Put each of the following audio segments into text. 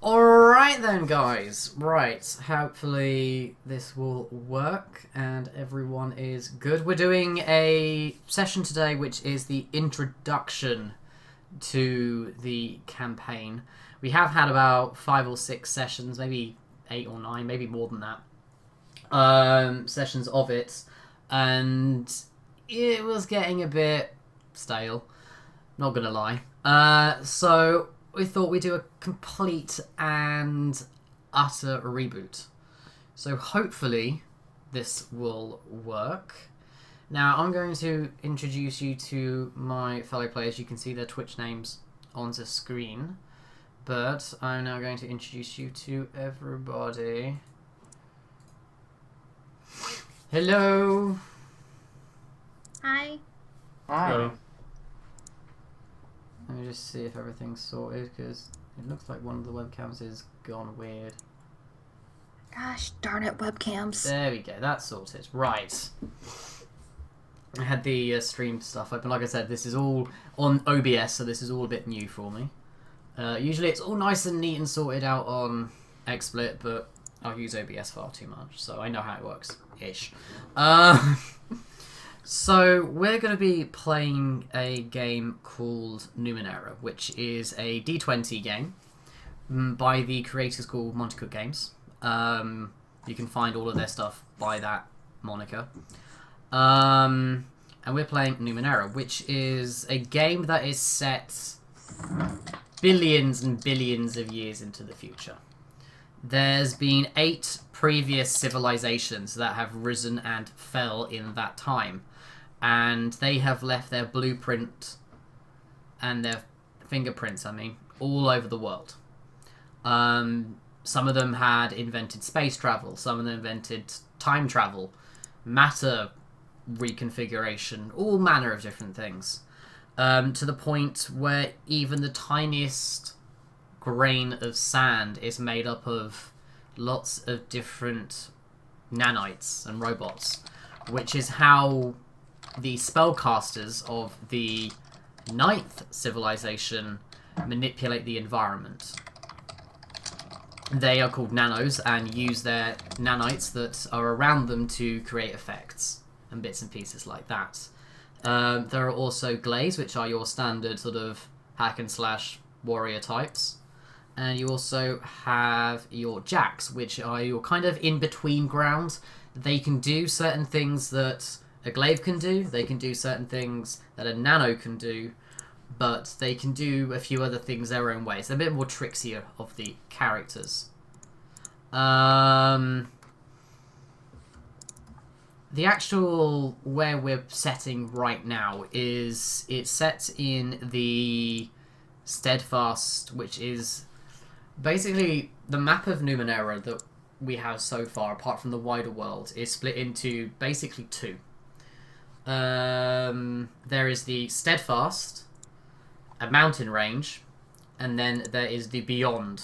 Alright then, guys. Right, hopefully this will work and everyone is good. We're doing a session today which is the introduction to the campaign. We have had about 5 or 6 sessions, maybe 8 or 9, maybe more than that, sessions of it, and it was getting a bit stale, not gonna lie. So we thought we'd do a complete and utter reboot. So hopefully this will work. Now I'm going to introduce you to my fellow players. You can see their Twitch names on the screen. But I'm now going to introduce you to everybody. Hello. Hi. Hi. Hello. Let me just see if everything's sorted, because it looks like one of the webcams is gone weird. Gosh darn it, webcams. There we go, that's sorted. Right. I had the stream stuff open. Like I said, this is all on OBS, so this is all a bit new for me. Usually it's all nice and neat and sorted out on XSplit, but I use OBS far too much, so I know how it works-ish. So we're going to be playing a game called Numenera, which is a D20 game by the creators called Monte Cook Games. You can find all of their stuff by that moniker. And we're playing Numenera, which is a game that is set billions and billions of years into the future. There's been 8 previous civilizations that have risen and fell in that time. And they have left their blueprint and their fingerprints, all over the world. Some of them had invented space travel. Some of them invented time travel, matter reconfiguration, all manner of different things. To the point where even the tiniest grain of sand is made up of lots of different nanites and robots, which is how the spellcasters of the 9th civilization manipulate the environment. They are called nanos and use their nanites that are around them to create effects and bits and pieces like that. There are also glaze, which are your standard sort of hack and slash warrior types. And you also have your jacks, which are your kind of in-between ground. They can do certain things that a glaive can do. They can do certain things that a nano can do, but they can do a few other things their own ways. They're a bit more trickier of the characters. The actual where we're setting right now is it's set in the Steadfast, which is basically the map of Numenera that we have so far, apart from the wider world, is split into basically 2. There is the Steadfast, a mountain range, and then there is the Beyond.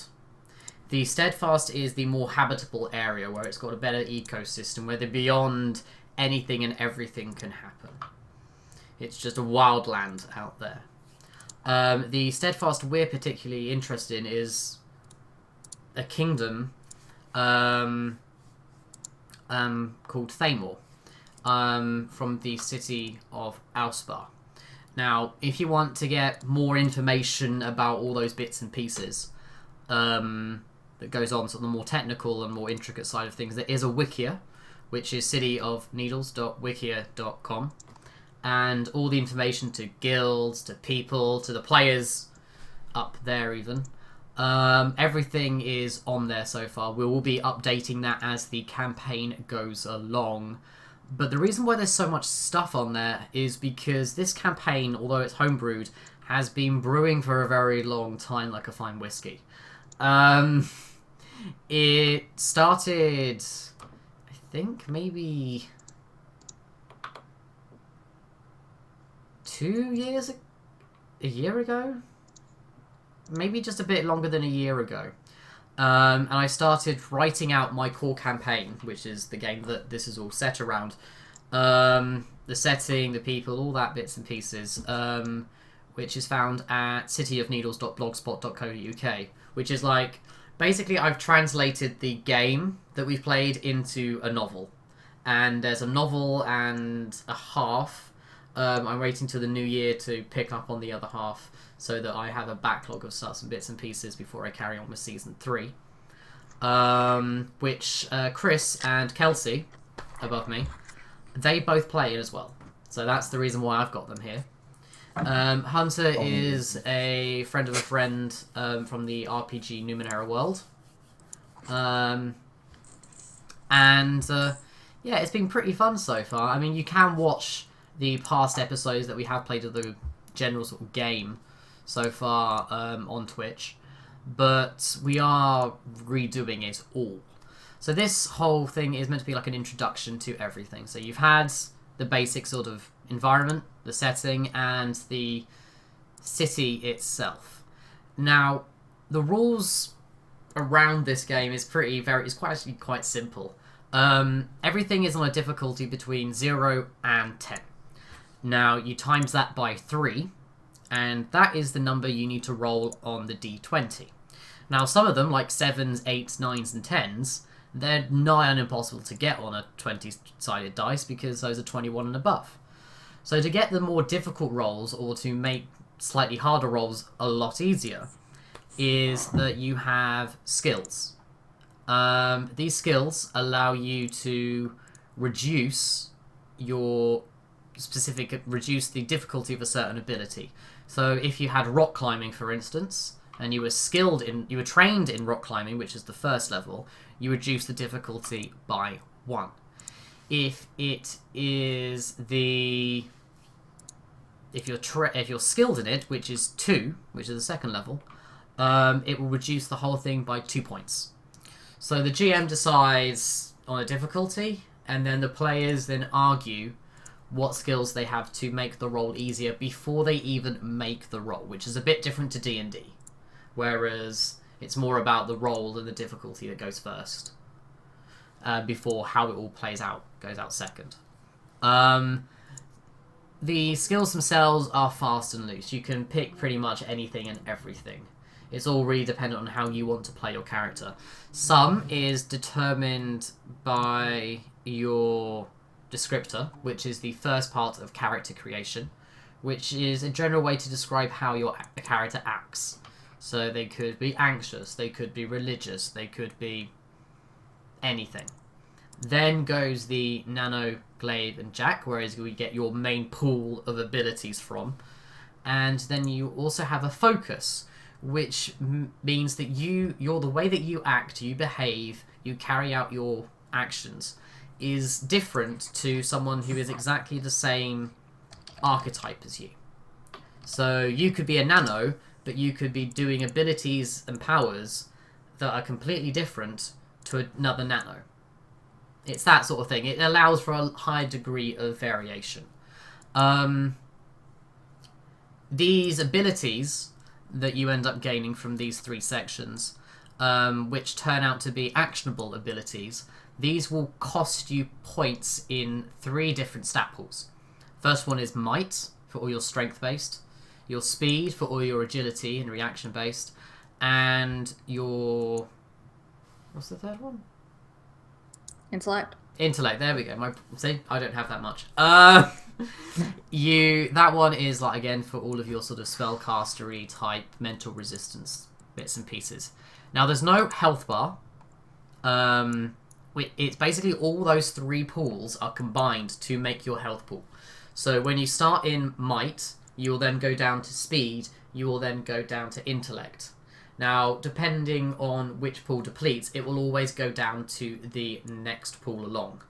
The Steadfast is the more habitable area where it's got a better ecosystem, where the Beyond, anything and everything can happen. It's just a wild land out there. The Steadfast we're particularly interested in is a kingdom called Thamor. From the city of Ausbar. Now, if you want to get more information about all those bits and pieces that goes on to the more technical and more intricate side of things, there is a wikia, which is cityofneedles.wikia.com, and all the information to guilds, to people, to the players up there even. Everything is on there so far. We will be updating that as the campaign goes along. But the reason why there's so much stuff on there is because this campaign, although it's homebrewed, has been brewing for a very long time, like a fine whiskey. It started, I think, maybe 2 years, a year ago? Maybe just a bit longer than a year ago. And I started writing out my core campaign, which is the game that this is all set around. The setting, the people, all that bits and pieces, which is found at cityofneedles.blogspot.co.uk, which is like Basically, I've translated the game that we've played into a novel. And there's a novel and a half. I'm waiting till the new year to pick up on the other half so that I have a backlog of stuff and bits and pieces before I carry on with season 3. Which Chris and Kelsey, above me, they both play as well. So that's the reason why I've got them here. Hunter is a friend of a friend from the RPG Numenera world. Yeah, it's been pretty fun so far. I mean, you can watch the past episodes that we have played of the general sort of game so far on Twitch, but we are redoing it all. So this whole thing is meant to be like an introduction to everything. So you've had the basic sort of environment, the setting, and the city itself. Now, the rules around this game is actually quite simple. Everything is on a difficulty between 0 and 10. Now, you times that by 3, and that is the number you need to roll on the d20. Now, some of them, like 7s, 8s, 9s, and 10s, they're nigh on impossible to get on a 20-sided dice because those are 21 and above. So to get the more difficult rolls, or to make slightly harder rolls a lot easier, is that you have skills. These skills allow you to reduce reduce the difficulty of a certain ability. So if you had rock climbing, for instance, and you were trained in rock climbing, which is the first level, you reduce the difficulty by 1. If you're skilled in it, which is 2, which is the second level, it will reduce the whole thing by 2 points. So the GM decides on a difficulty, and then the players then argue what skills they have to make the roll easier before they even make the roll, which is a bit different to D&D, whereas it's more about the roll and the difficulty that goes first, before how it all goes out second. The skills themselves are fast and loose. You can pick pretty much anything and everything. It's all really dependent on how you want to play your character. Some is determined by your descriptor, which is the first part of character creation, which is a general way to describe how your character acts. So they could be anxious, they could be religious, they could be anything. Then goes the Nano, Glaive, and Jack, whereas we get your main pool of abilities from. And then you also have a focus, which means that you're the way that you act, you behave, you carry out your actions is different to someone who is exactly the same archetype as you. So you could be a Nano, but you could be doing abilities and powers that are completely different to another Nano. It's that sort of thing. It allows for a high degree of variation. These abilities that you end up gaining from these 3 sections, which turn out to be actionable abilities, these will cost you points in 3 different stat pools. First one is Might, for all your strength-based, your Speed, for all your agility and reaction-based, and your... what's the third one? Intellect. Intellect, there we go. See, I don't have that much. That one is, like, again, for all of your sort of spellcastery type mental resistance bits and pieces. Now, there's no health bar. It's basically all those 3 pools are combined to make your health pool. So when you start in Might, you will then go down to Speed, you will then go down to Intellect. Now, depending on which pool depletes, it will always go down to the next pool along.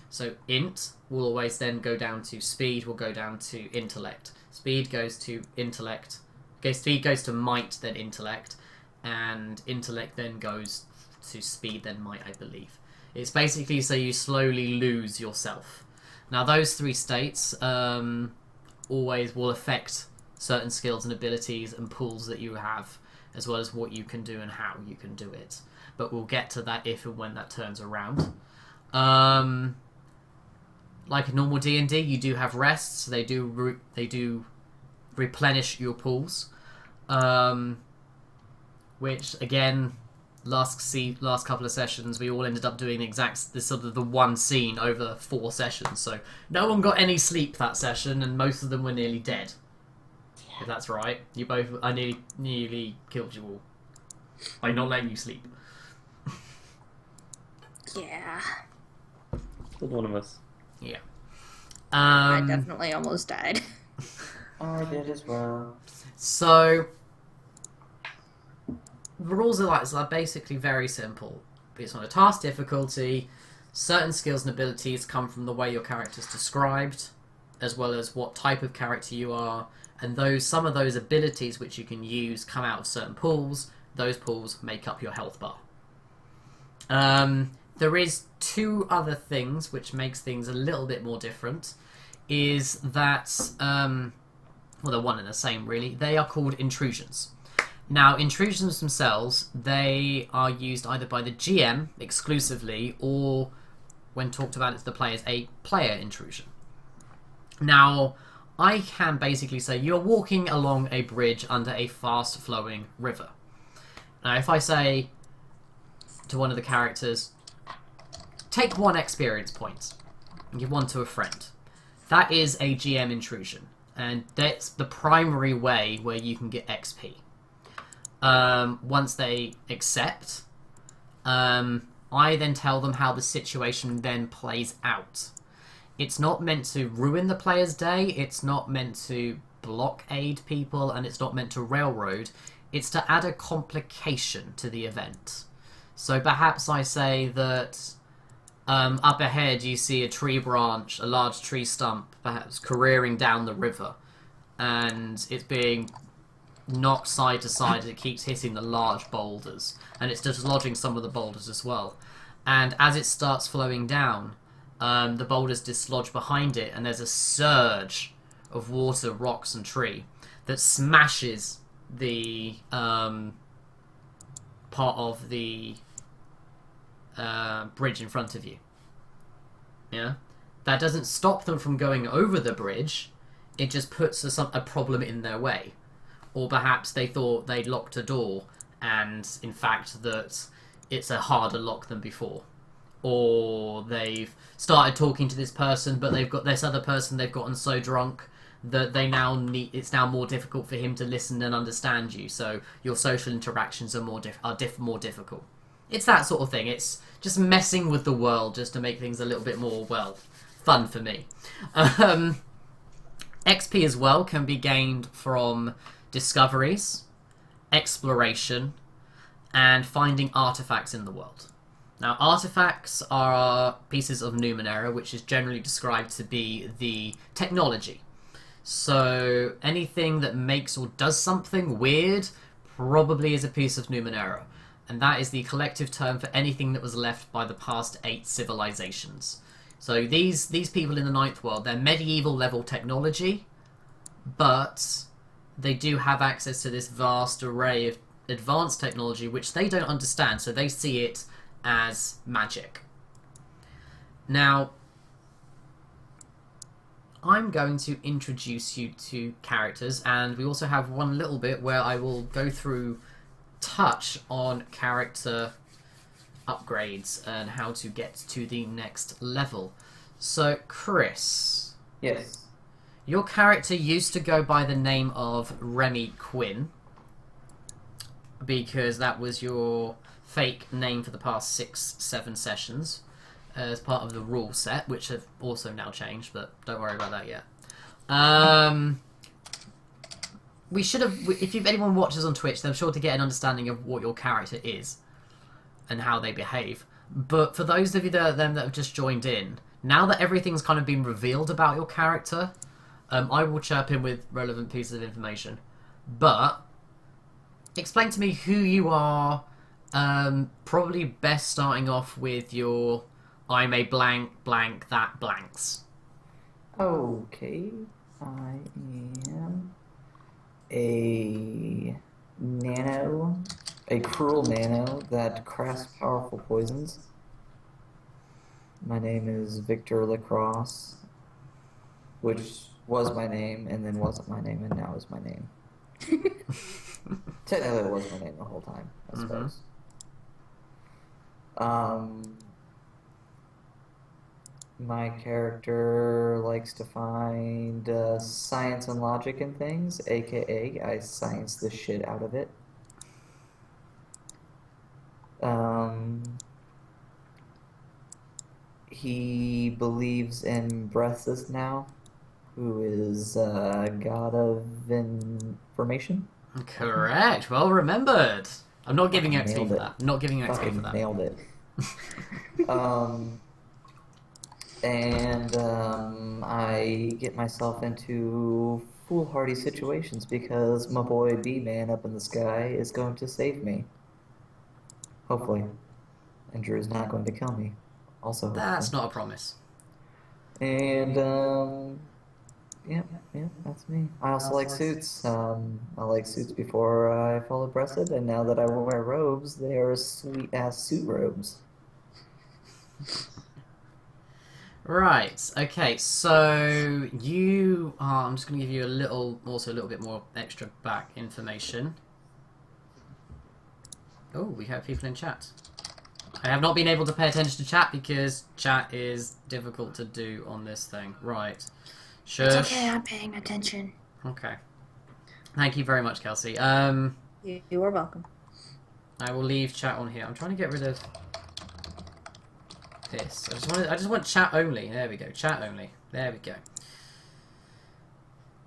So Int will always then go down to Speed, will go down to Intellect. Speed goes to Intellect. Okay, Speed goes to Might, then Intellect. And Intellect then goes to Speed, then Might, I believe. It's basically so you slowly lose yourself. Now, those 3 states always will affect certain skills and abilities and pools that you have, as well as what you can do and how you can do it. But we'll get to that if and when that turns around. Like a normal D&D, you do have rests. They do replenish your pools, which again last couple of sessions, we all ended up doing the one scene over 4 sessions. So no one got any sleep that session, and most of them were nearly dead. If that's right, I nearly killed you all by not letting you sleep. Yeah. Killed one of us. Yeah. I definitely almost died. I did as well. So the rules are basically very simple. It's on a task difficulty. Certain skills and abilities come from the way your character is described, as well as what type of character you are. And some of those abilities which you can use come out of certain pools. Those pools make up your health bar. There is 2 other things which makes things a little bit more different. Is that they're one and the same really. They are called intrusions. Now, intrusions themselves, they are used either by the GM exclusively, or when talked about it to the players, a player intrusion. Now, I can basically say you're walking along a bridge under a fast-flowing river. Now, if I say to one of the characters, take 1 experience point and give 1 to a friend, that is a GM intrusion, and that's the primary way where you can get XP. Once they accept, I then tell them how the situation then plays out. It's not meant to ruin the player's day, it's not meant to blockade people, and it's not meant to railroad. It's to add a complication to the event. So perhaps I say that up ahead you see a tree branch, a large tree stump, perhaps careering down the river, and it's being knocked side to side as it keeps hitting the large boulders, and it's dislodging some of the boulders as well. And as it starts flowing down, the boulders dislodge behind it, and there's a surge of water, rocks, and tree that smashes the part of the bridge in front of you. Yeah, that doesn't stop them from going over the bridge. It just puts a problem in their way. Or perhaps they thought they'd locked a door, and in fact that it's a harder lock than before. Or they've started talking to this person, but they've got this other person they've gotten so drunk that it's now more difficult for him to listen and understand you. So your social interactions are more difficult. It's that sort of thing. It's just messing with the world just to make things a little bit more, fun for me. XP as well can be gained from discoveries, exploration, and finding artifacts in the world. Now, artifacts are pieces of Numenera, which is generally described to be the technology. So anything that makes or does something weird probably is a piece of Numenera. And that is the collective term for anything that was left by the past 8 civilizations. So these people in the Ninth World, they're medieval level technology, but they do have access to this vast array of advanced technology which they don't understand, so they see it as magic. Now, I'm going to introduce you to characters, and we also have one little bit where I will go through touch on character upgrades and how to get to the next level. So, Chris. Yes. Your character used to go by the name of Remy Quinn, because that was your fake name for the past 6-7 sessions as part of the rule set, which have also now changed, but don't worry about that yet. We should have, if anyone watches on Twitch, they're sure to get an understanding of what your character is and how they behave. But for those of you that have just joined in, now that everything's kind of been revealed about your character, I will chirp in with relevant pieces of information. But explain to me who you are. Probably best starting off with your I'm a blank that blanks. Okay. I am a cruel nano that crafts powerful poisons. My name is Victor Lacrosse, which was my name and then wasn't my name and now is my name. Technically it was my name the whole time, I suppose. Um, my character likes to find science and logic in things, aka I science the shit out of it. Um, he believes in Breathless now, who is god of information. Correct. Well remembered. I'm not giving you Fucking XP nailed for it. that. I'm not giving you XP for Fucking that. nailed it. Um, and I get myself into foolhardy situations because my boy B-Man up in the sky is going to save me. Hopefully. And Drew's not going to kill me. Also, That's hopefully. not a promise. And, yeah, that's me. I also like suits. I like suits before I fall abreasted, and now that I wear robes, they are sweet-ass suit robes. Right. Okay. So you are. I'm just going to give you a little bit more extra back information. Oh, we have people in chat. I have not been able to pay attention to chat because chat is difficult to do on this thing. Right. Shush. It's okay, I'm paying attention. Okay. Thank you very much, Kelsey. You are welcome. I will leave chat on here. I'm trying to get rid of this. I just want chat only. There we go. Chat only. There we go.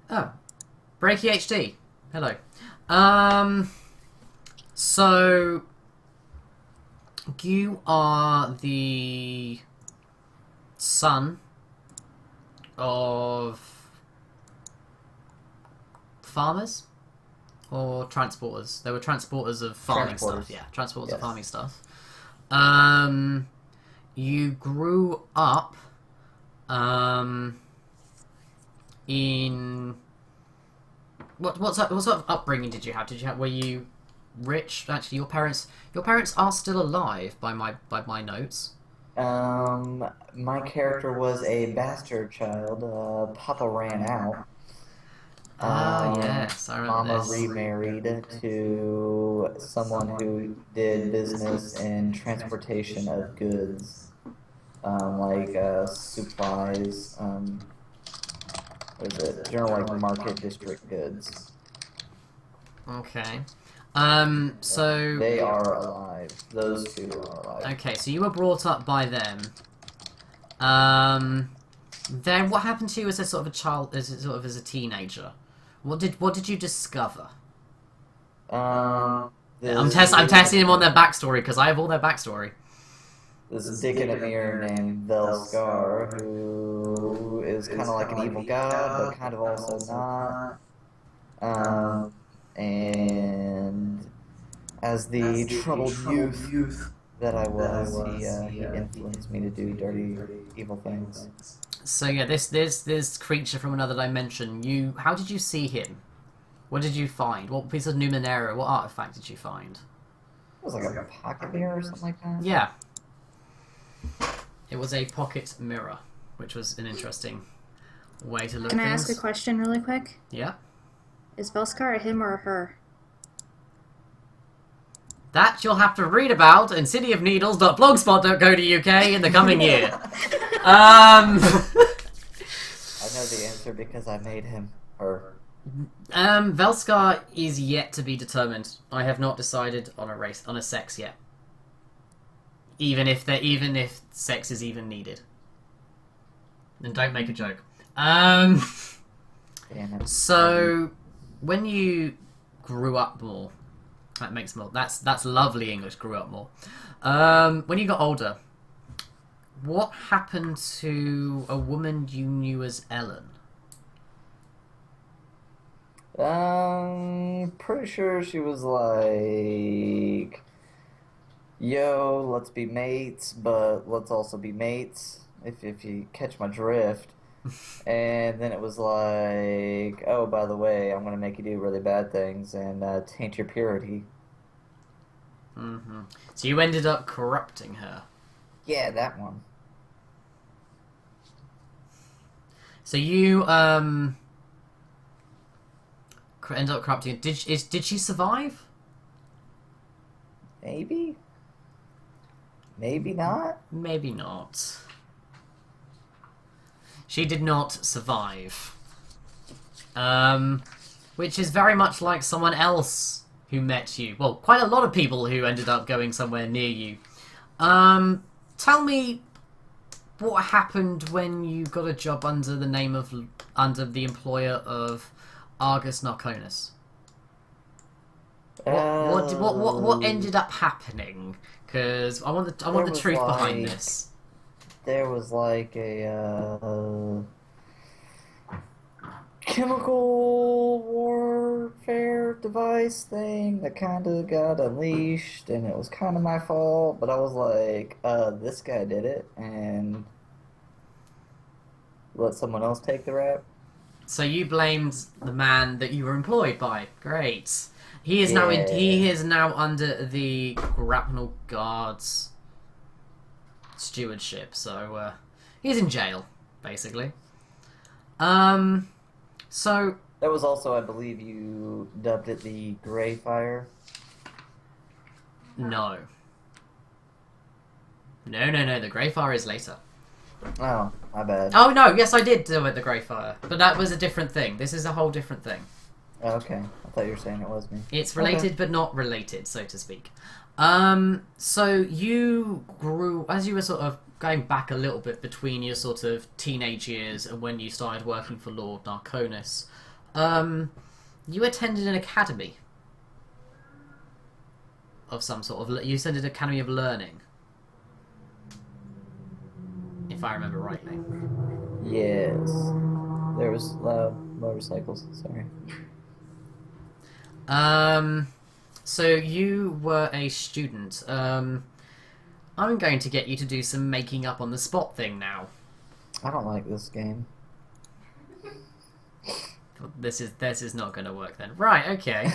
Oh. Breaky HD. Hello. So you are the son of farmers or transporters. They were transporters of farming stuff. Yeah, transporters of farming stuff. You grew up in what sort of upbringing did you have? Were you rich? Actually, your parents are still alive by my notes. My character was a bastard child. Papa ran out. Yes, I remember Mama this. remarried to someone who did business in transportation of goods, like supplies. What is it? General like market district goods. Okay. So They are alive. Those two are alive. okay, so you were brought up by them. Then what happened to you as a sort of a child, as a teenager? What did you discover? I'm testing them on their backstory because I have all their backstory. This dick in a mirror named Velskar, who is kind of like an evil god, but kind of also not. And as the troubled youth that I was, he influenced me to do dirty, evil things. So yeah, this creature from another dimension. How did you see him? What did you find? What piece of Numenera? What artifact did you find? It was like a pocket mirror or something like that. Yeah. It was a pocket mirror, which was an interesting way to look at things. Can I ask a question really quick? Yeah. Is Velskar a him or a her? That you'll have to read about in cityofneedles.blogspot.co.uk in the coming year. I know the answer because I made him her. Velskar is yet to be determined. I have not decided on a sex yet. Even if sex is even needed. Then don't make a joke. So when you grew up more, that's lovely English, grew up more. When you got older, what happened to a woman you knew as Ellen? Pretty sure she was like, yo, let's be mates, but let's also be mates, if you catch my drift. And then it was like, oh, by the way, I'm gonna make you do really bad things and taint your purity. Mm-hmm. So you ended up corrupting her. Yeah, that one. So you ended up corrupting her. Did she survive? Maybe? Maybe not. Maybe not. She did not survive. Which is very much like someone else who met you. Well, quite a lot of people who ended up going somewhere near you. Tell me what happened when you got a job under the employer of Argus Narconis. What ended up happening? Because I want the truth behind this. There was like a chemical warfare device thing that kind of got unleashed, and it was kind of my fault, but I was like, this guy did it, and let someone else take the rap. So you blamed the man that you were employed by. Great. He is Yeah. he is now under the Grapnel Guard's stewardship, so he's in jail, basically. So That was also, I believe, you dubbed it the Gray Fire. no. No, the Grey Fire is later. Oh, my bad. Oh no, yes I did do it, the Grey Fire. But that was a different thing. This is a whole different thing. Oh, okay, I thought you were saying it was me. It's related but not related, so to speak. So you grew, as you were sort of going back a little bit between your sort of teenage years and when you started working for Lord Narconis, you attended an academy of some sort of, you attended an academy of learning, if I remember rightly. Yes. There was loud motorcycles, sorry. So you were a student. I'm going to get you to do some making up on the spot thing now. I don't like this game. This is not going to work then. Right, okay.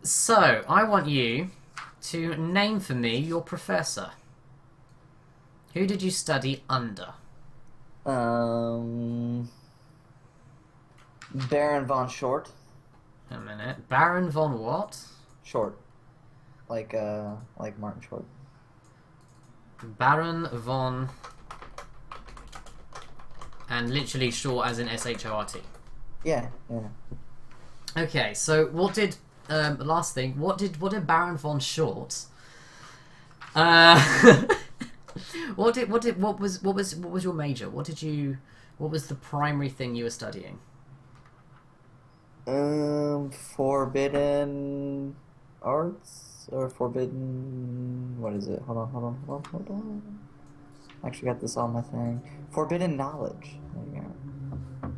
So, I want you to name for me your professor. Who did you study under? Baron von Short. A minute. Baron von what? Short. Like Martin Short. Baron von... And literally short as in S-H-O-R-T. Yeah. Okay, so what did... last thing, what did Baron von Short... what was your major? What was the primary thing you were studying? Forbidden arts or forbidden, what is it? Hold on. I actually got this on my thing. Forbidden knowledge. There you go.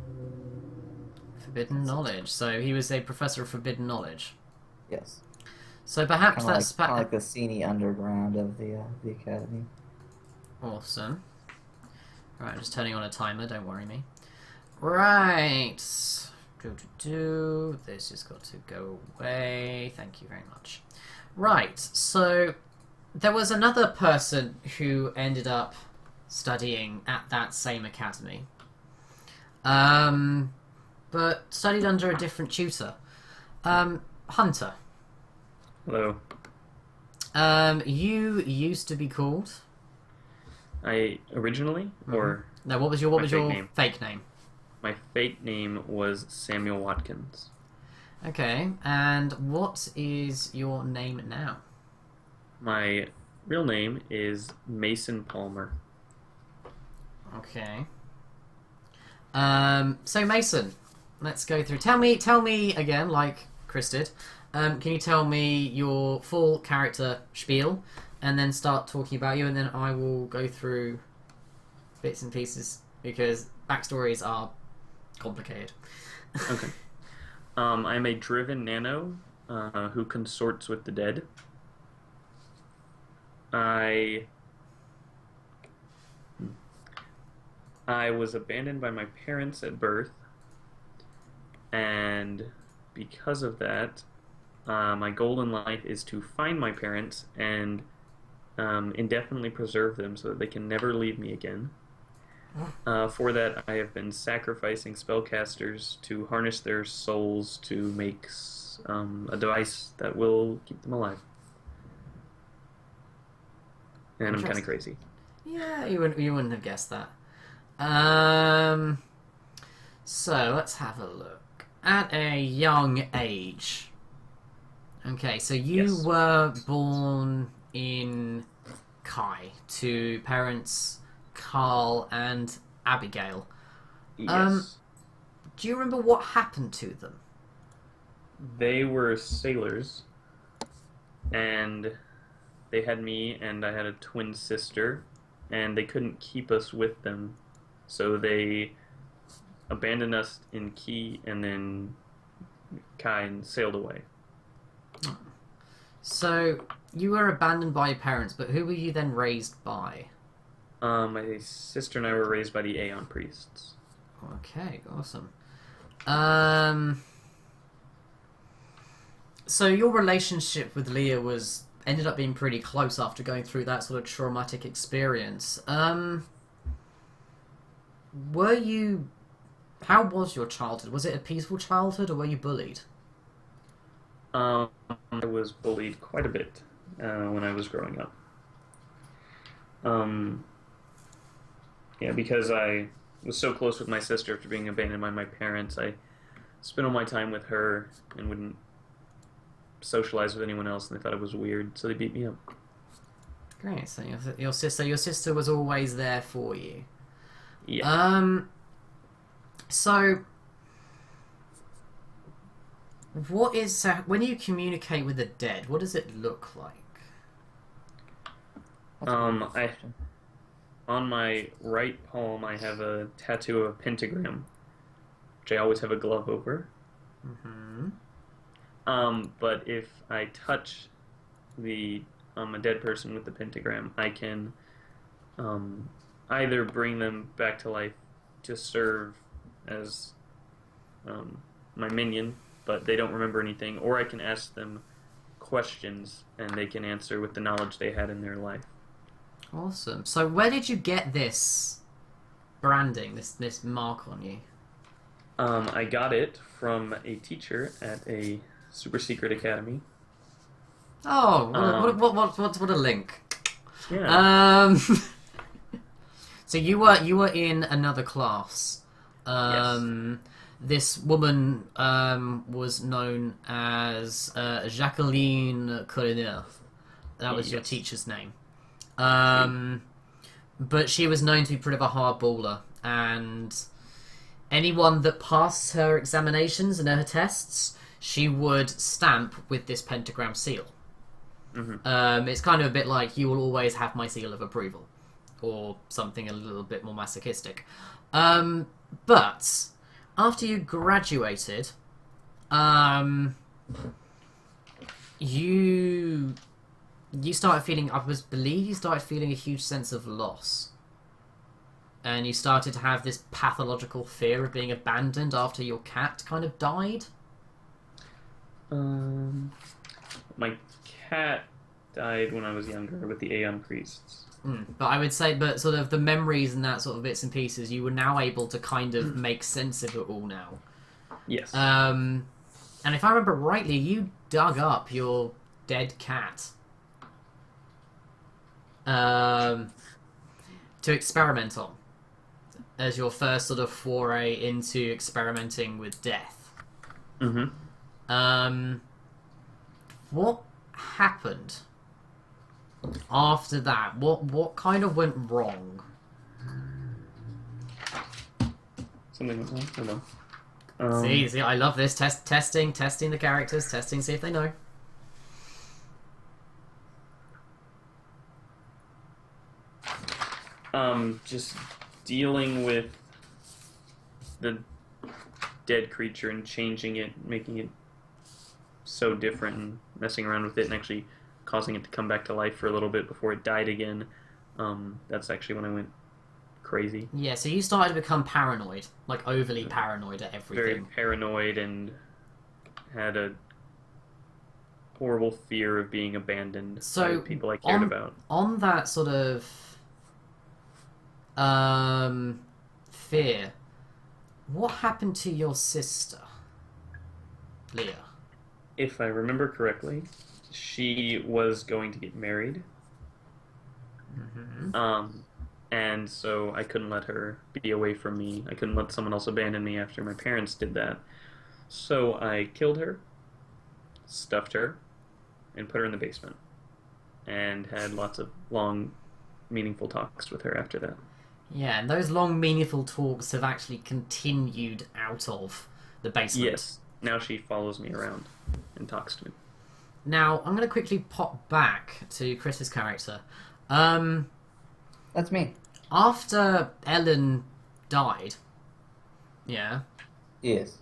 Forbidden knowledge. So he was a professor of forbidden knowledge. Yes. So perhaps Kind that's of like the Sini underground of the academy. Awesome. Right, I'm just turning on a timer. Don't worry me. Right. This has got to go away. Thank you very much. Right. So there was another person who ended up studying at that same academy, but studied under a different tutor. Hunter. Hello. You used to be called. I originally, or No, what was your fake name? my fake name was Samuel Watkins. Okay, and what is your name now? My real name is Mason Palmer. Okay. So Mason, let's go through. Tell me again, like Chris did. Can you tell me your full character spiel, and then start talking about you, and then I will go through bits and pieces because backstories are complicated. Okay. I'm a driven nano who consorts with the dead. I was abandoned by my parents at birth, and because of that, my goal in life is to find my parents and indefinitely preserve them so that they can never leave me again. For that, I have been sacrificing spellcasters to harness their souls to make a device that will keep them alive. and I'm kind Interesting. of crazy. Yeah, you wouldn't have guessed that. So let's have a look. At a young age. Okay, so you Yes. were born in Kai to parents Carl and Abigail. Yes. Do you remember what happened to them? They were sailors, and they had me, and I had a twin sister, and they couldn't keep us with them, so they abandoned us in Key and then Kai and sailed away. So you were abandoned by your parents, but who were you then raised by? My sister and I were raised by the Aeon priests. Okay, awesome. So your relationship with Leah ended up being pretty close after going through that sort of traumatic experience. Were you? How was your childhood? Was it a peaceful childhood, or were you bullied? I was bullied quite a bit when I was growing up. Um, yeah, because I was so close with my sister after being abandoned by my parents. I spent all my time with her and wouldn't socialize with anyone else, and they thought it was weird, so they beat me up. Great. So your sister was always there for you. Yeah. So when you communicate with the dead? What does it look like? That's a really good I question. on my right palm I have a tattoo of a pentagram, which I always have a glove over. Mm-hmm. But if I touch the a dead person with the pentagram, I can either bring them back to life to serve as my minion, but they don't remember anything, or I can ask them questions and they can answer with the knowledge they had in their life. Awesome. So where did you get this branding, this mark on you? I got it from a teacher at a super secret academy. Oh, Um, what a link. yeah. So you were in another class. Yes. This woman was known as Jacqueline Collineau. That was your Yes. teacher's name. True. But she was known to be pretty of a hard baller, and anyone that passed her examinations and her tests, she would stamp with this pentagram seal. It's kind of a bit like you will always have my seal of approval, or something a little bit more masochistic. But after you graduated, you started feeling. You started feeling a huge sense of loss, and you started to have this pathological fear of being abandoned after your cat kind of died. My cat died when I was younger with the Aeon priests. But I would say, but sort of the memories and that sort of bits and pieces, you were now able to kind of make sense of it all now. Yes. And if I remember rightly, you dug up your dead cat to experiment on as your first sort of foray into experimenting with death. Mm-hmm. What happened after that? What kind of went wrong? Something went wrong. Hold on. See, I love this. Testing the characters, testing, see if they know. Just dealing with the dead creature and changing it, making it so different, and messing around with it, and actually causing it to come back to life for a little bit before it died again. That's actually when I went crazy. Yeah, so you started to become paranoid, like overly paranoid at Very everything. paranoid and had a horrible fear of being abandoned So by people I cared about. on that sort of fear, what happened to your sister, Leah? If I remember correctly, she was going to get married. And so I couldn't let her be away from me. I couldn't let someone else abandon me after my parents did that. So I killed her, stuffed her, and put her in the basement. And had lots of long, meaningful talks with her after that. Yeah, and those long, meaningful talks have actually continued out of the basement. Yes. Now she follows me around and talks to me. Now, I'm going to quickly pop back to Chris's character. That's me. After Ellen died, yeah, Yes.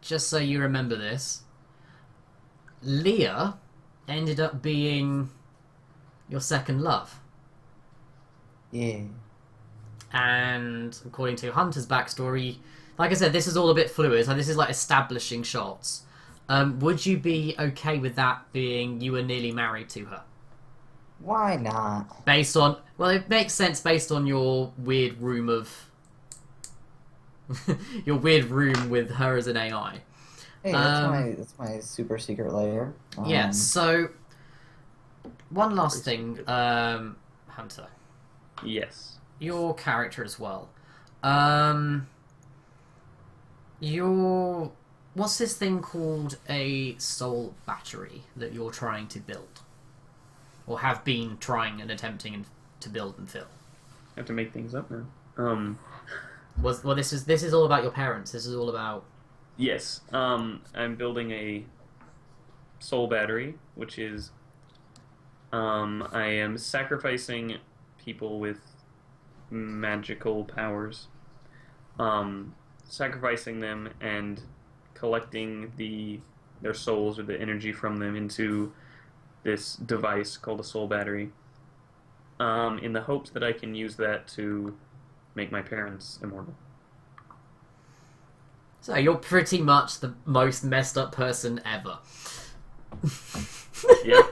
just so you remember this, Leah ended up being your second love. Yeah. And according to Hunter's backstory, like I said, this is all a bit fluid. So this is like establishing shots. Would you be okay with that being you were nearly married to her? Why not? Based on... Well, it makes sense based on your weird room of... your weird room with her as an AI. Hey, that's my super secret layer. Yeah, so... One last thing, Hunter. Yes. Your character as well. What's this thing called a soul battery that you're trying to build? Or have been trying and attempting to build and fill? I have to make things up now. This is all about your parents. This is all about... Yes. I'm building a soul battery, which is... I am sacrificing people with magical powers. Sacrificing them and collecting their souls or the energy from them into this device called a soul battery, in the hopes that I can use that to make my parents immortal. So you're pretty much the most messed up person ever. Yeah,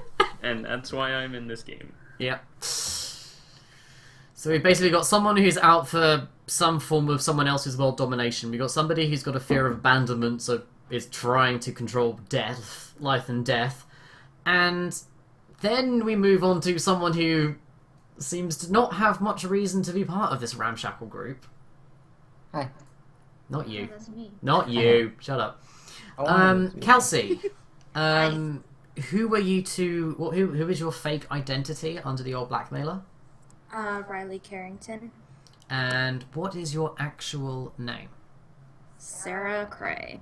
and that's why I'm in this game. Yep. So we've basically got someone who's out for some form of someone else's world domination. We've got somebody who's got a fear of abandonment, so is trying to control death, life and death. And then we move on to someone who seems to not have much reason to be part of this ramshackle group. Hi. Not you. Oh, that's me. Not you. Shut up. Kelsey. Who were you to... Who is your fake identity under the old blackmailer? Riley Carrington. And what is your actual name? Sarah Cray.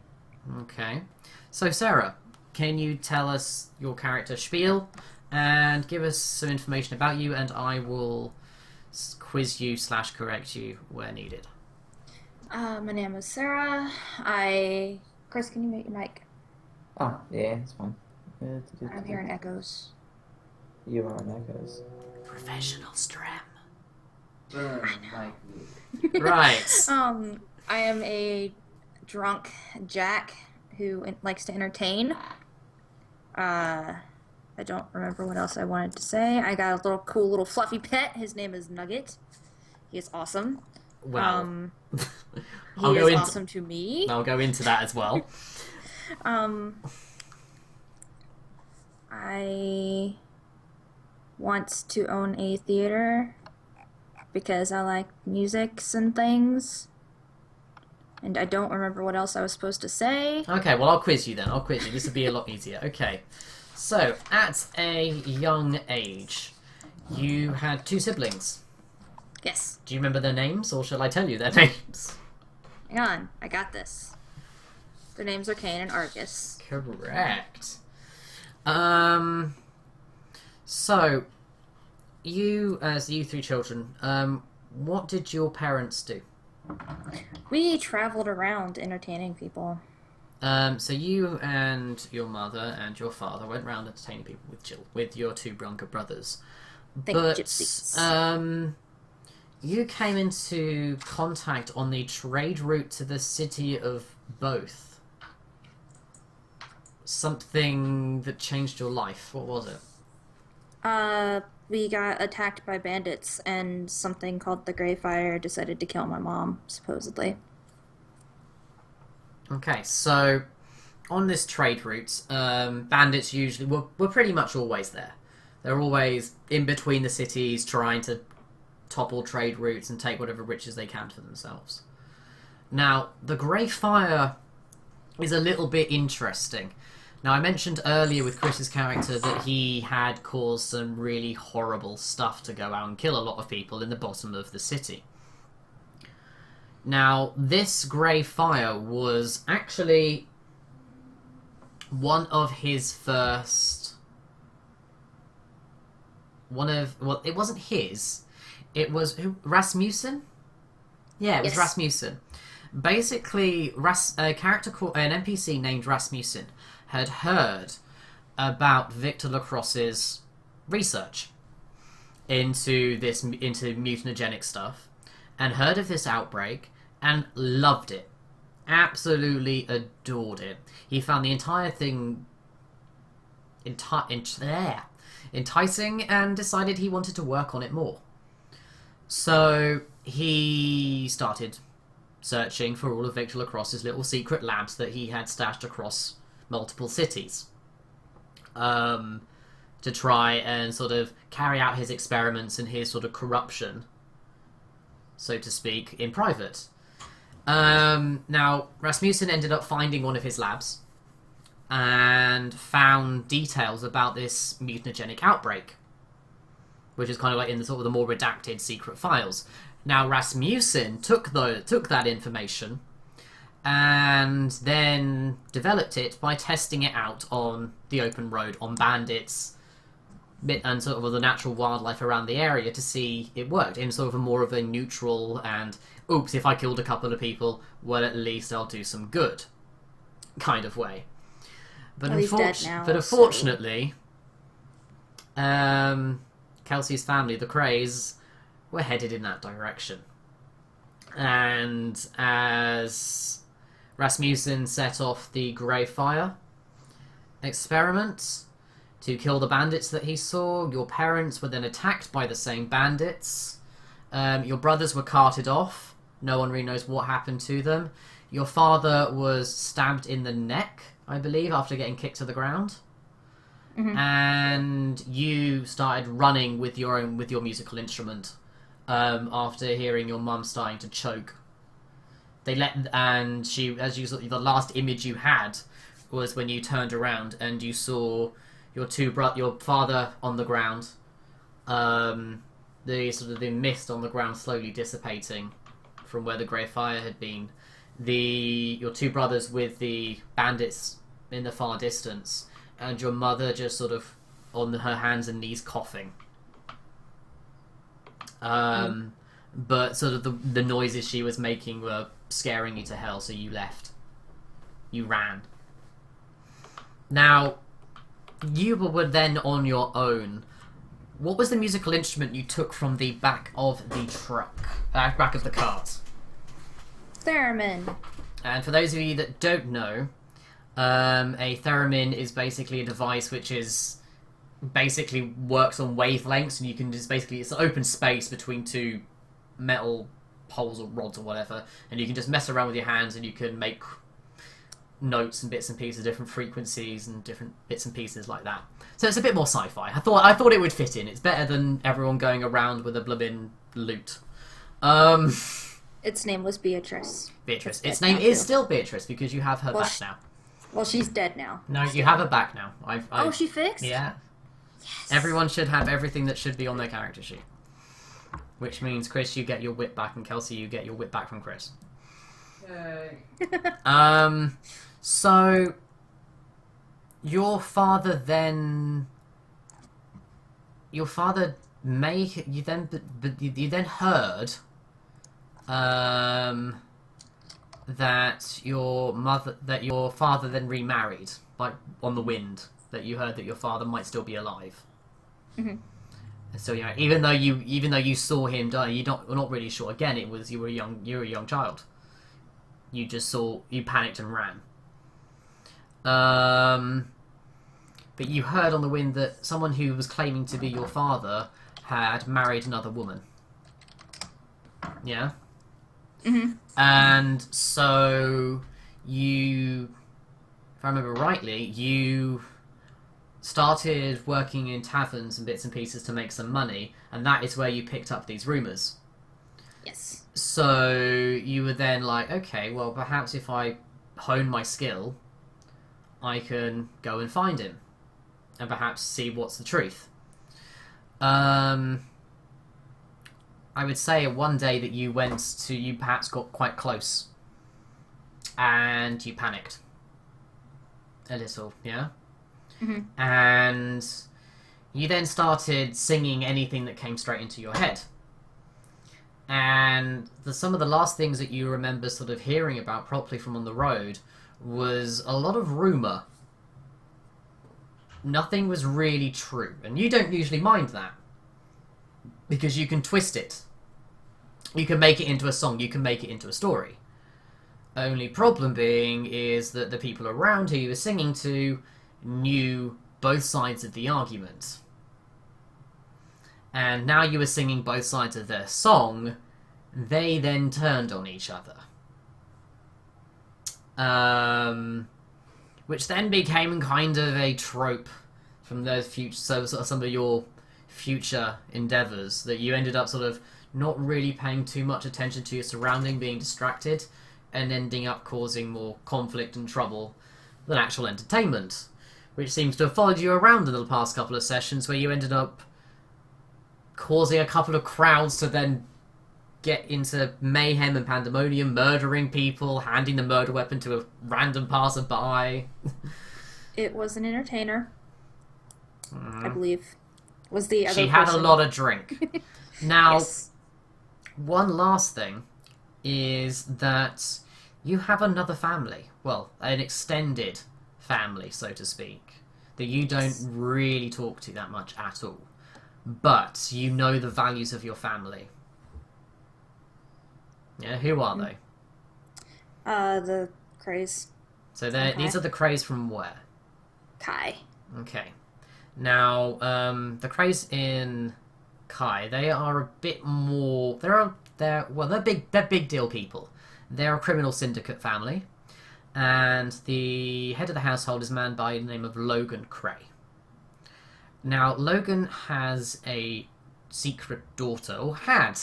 Okay. So, Sarah, can you tell us your character spiel and give us some information about you, and I will quiz you / correct you where needed. My name is Sarah. Chris, can you mute your mic? Oh, yeah, it's fine. I'm hearing echoes. You are an echoes. Professional Stram. I know. Right. I am a drunk Jack who likes to entertain. I don't remember what else I wanted to say. I got a little cool little fluffy pet. His name is Nugget. He is awesome. Well, he is awesome to me. I'll go into that as well. I want to own a theater because I like musics and things. And I don't remember what else I was supposed to say. Okay, well, I'll quiz you then. This will be a lot easier. Okay. So, at a young age, you had 2 siblings. Yes. Do you remember their names, or shall I tell you their names? Hang on, I got this. Their names are Cain and Argus. Correct. So, you, as you 3 children, what did your parents do? We traveled around entertaining people. So you and your mother and your father went around entertaining people with your 2 younger brothers. Gypsies. You came into contact on the trade route to the city of Both. Something that changed your life. What was it? We got attacked by bandits, and something called the Grey Fire decided to kill my mom, supposedly. Okay, so on this trade route, bandits usually were pretty much always there. They're always in between the cities trying to topple trade routes and take whatever riches they can for themselves. Now, the Grey Fire is a little bit interesting. Now, I mentioned earlier with Chris's character that he had caused some really horrible stuff to go out and kill a lot of people in the bottom of the city. Now, this Grey Fire was actually one of his first... Well, it wasn't his. It was... Who? Rasmussen? Yeah, it was Yes. Rasmussen. Basically, a character called... An NPC named Rasmussen had heard about Victor Lacrosse's research into mutagenic stuff, and heard of this outbreak, and loved it. Absolutely adored it. He found the entire thing enticing and decided he wanted to work on it more. So he started searching for all of Victor Lacrosse's little secret labs that he had stashed across multiple cities, to try and sort of carry out his experiments and his sort of corruption, so to speak, in private. Now, Rasmussen ended up finding one of his labs and found details about this mutagenic outbreak, which is kind of like in the sort of the more redacted secret files. Now, Rasmussen took that information and then developed it by testing it out on the open road, on bandits, and sort of the natural wildlife around the area to see it worked in sort of a more of a neutral and, oops, if I killed a couple of people, well, at least I'll do some good kind of way. But, Well, he's dead now, unfortunately, Kelsey's family, the Krays, were headed in that direction. And as Rasmussen set off the Grey Fire experiment to kill the bandits that he saw, your parents were then attacked by the same bandits. Your brothers were carted off. No one really knows what happened to them. Your father was stabbed in the neck, I believe, after getting kicked to the ground. Mm-hmm. And you started running with your musical instrument after hearing your mum starting to choke. The last image you had was when you turned around and you saw your father on the ground, the mist on the ground slowly dissipating from where the Grey Fire had been. Your two brothers with the bandits in the far distance, and your mother just sort of on her hands and knees coughing. But sort of the noises she was making were scaring you to hell, so you left. You ran. Now, you were then on your own. What was the musical instrument you took from the back of the truck? Back of the cart? Theremin. And for those of you that don't know, a theremin is basically a device which is basically works on wavelengths, and you can just basically, it's an open space between two metal poles or rods or whatever, and you can just mess around with your hands and you can make notes and bits and pieces, different frequencies and different bits and pieces like that. So it's a bit more sci-fi. I thought it would fit in. It's better than everyone going around with a blooming lute. Its name was Beatrice. Beatrice. It's Its dead name now, is too. still Beatrice because you have her Well, back now. Well, she's dead now. No, you have her back now. Oh, she fixed? Yeah. Yes. Everyone should have everything that should be on their character sheet. Which means, Chris, you get your whip back, and Kelsey, you get your whip back from Chris. Yay. So your father then heard that your father then remarried, like on the wind, that you heard that your father might still be alive. Mhm. So even though you saw him die, you're not really sure. Again, it was you were a young child. You panicked and ran. But you heard on the wind that someone who was claiming to be your father had married another woman. Yeah? Mm-hmm. And so if I remember rightly, you started working in taverns and bits and pieces to make some money, and that is where you picked up these rumours. Yes. So you were then like, okay, well, perhaps if I hone my skill, I can go and find him, and perhaps see what's the truth. I would say one day that you perhaps got quite close, and you panicked a little, yeah? Mm-hmm. And you then started singing anything that came straight into your head. And some of the last things that you remember sort of hearing about properly from on the road was a lot of rumour. Nothing was really true. And you don't usually mind that, because you can twist it. You can make it into a song, you can make it into a story. Only problem being is that the people around who you were singing to knew both sides of the argument. And now you were singing both sides of their song, they then turned on each other. Which then became kind of a trope from those some of your future endeavours, that you ended up sort of not really paying too much attention to your surrounding, being distracted, and ending up causing more conflict and trouble than actual entertainment, which seems to have followed you around in the past couple of sessions, where you ended up causing a couple of crowds to then get into mayhem and pandemonium, murdering people, handing the murder weapon to a random passerby. It was an entertainer, I believe. Was the other She had person. a lot of drink. Now, Yes. one last thing is that you have another family. Well, an extended family, so to speak, that you don't Yes. really talk to that much at all. But you know the values of your family. Yeah, who are they? The craze. So Okay. these are the Krays from where? Kai. Okay. Now, the Krays in Kai, they are a bit more. They're big deal people. They're a criminal syndicate family, and the head of the household is a man by the name of Logan Cray. Now, Logan has a secret daughter, or had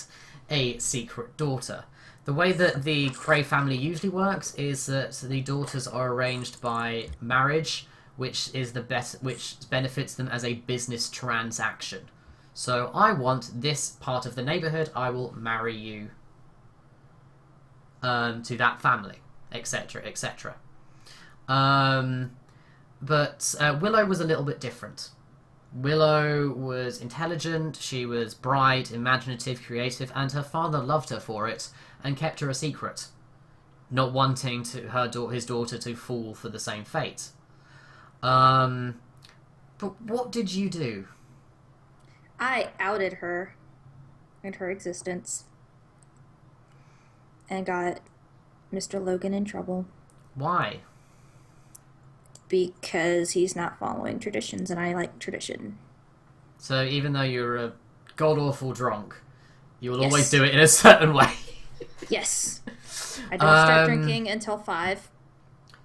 a secret daughter. The way that the Cray family usually works is that the daughters are arranged by marriage, which benefits them as a business transaction. So I want this part of the neighborhood, I will marry you to that family, etc., etc. But Willow was a little bit different. Willow was intelligent, she was bright, imaginative, creative, and her father loved her for it and kept her a secret, not wanting his daughter to fall for the same fate. But what did you do? I outed her and her existence and got Mr. Logan in trouble Why? because he's not following traditions and I like tradition. So even though you're a god-awful drunk, you will Yes. always do it in a certain way. Yes. I don't start Um, drinking until 5.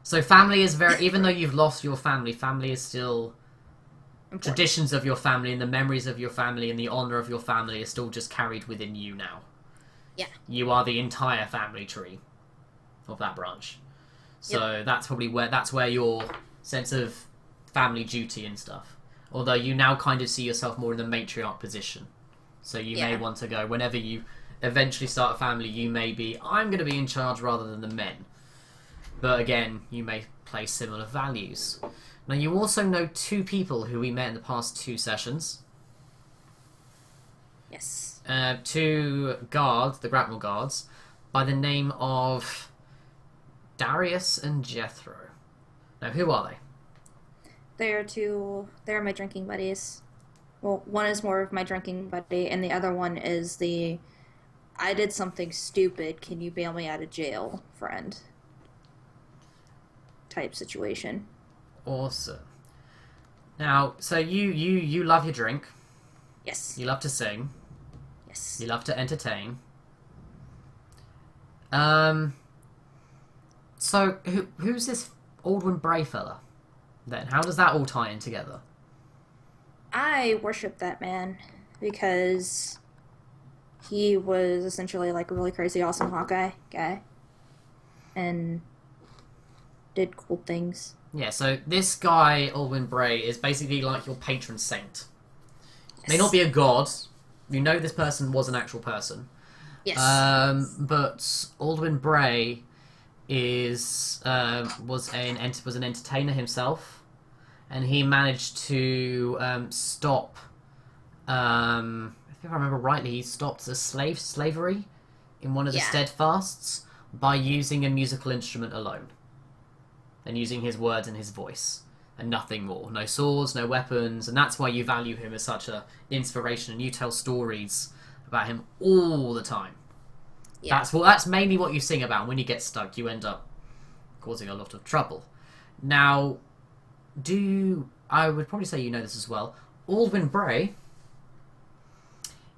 So family is even though you've lost your family, family is still... Important. Traditions of your family and the memories of your family and the honour of your family is still just carried within you now. Yeah. You are the entire family tree of that branch. So that's probably where your sense of family duty and stuff. Although you now kind of see yourself more in the matriarch position. So you may Yeah. want to go, whenever you eventually start a family, you may be, I'm going to be in charge rather than the men. But again, you may place similar values. Now, you also know 2 people who we met in the past 2 sessions. Yes. 2 guards, the grapnel guards, by the name of Darius and Jethro. Now, who are they? They're my drinking buddies. Well, one is more of my drinking buddy, and the other one is I did something stupid, can you bail me out of jail, friend? Type situation. Awesome. Now, so you love your drink, Yes. you love to sing, Yes. you love to entertain. So who's this Aldwin Bray fella? Then how does that all tie in together? I worship that man because he was essentially like a really crazy, awesome Hawkeye guy and did cool things. Yeah, so this guy, Alwyn Bray, is basically like your patron saint. Yes. May not be a god. You know this person was an actual person. Yes. But Alwyn Bray was an entertainer himself, and he managed to stop. If I remember rightly, he stopped the slavery in one of the steadfasts by using a musical instrument alone, and using his words and his voice, and nothing more. No swords, no weapons, and that's why you value him as such an inspiration. And you tell stories about him all the time. Yeah. That's mainly what you sing about. And when you get stuck, you end up causing a lot of trouble. Now, I would probably say you know this as well. Alwyn Bray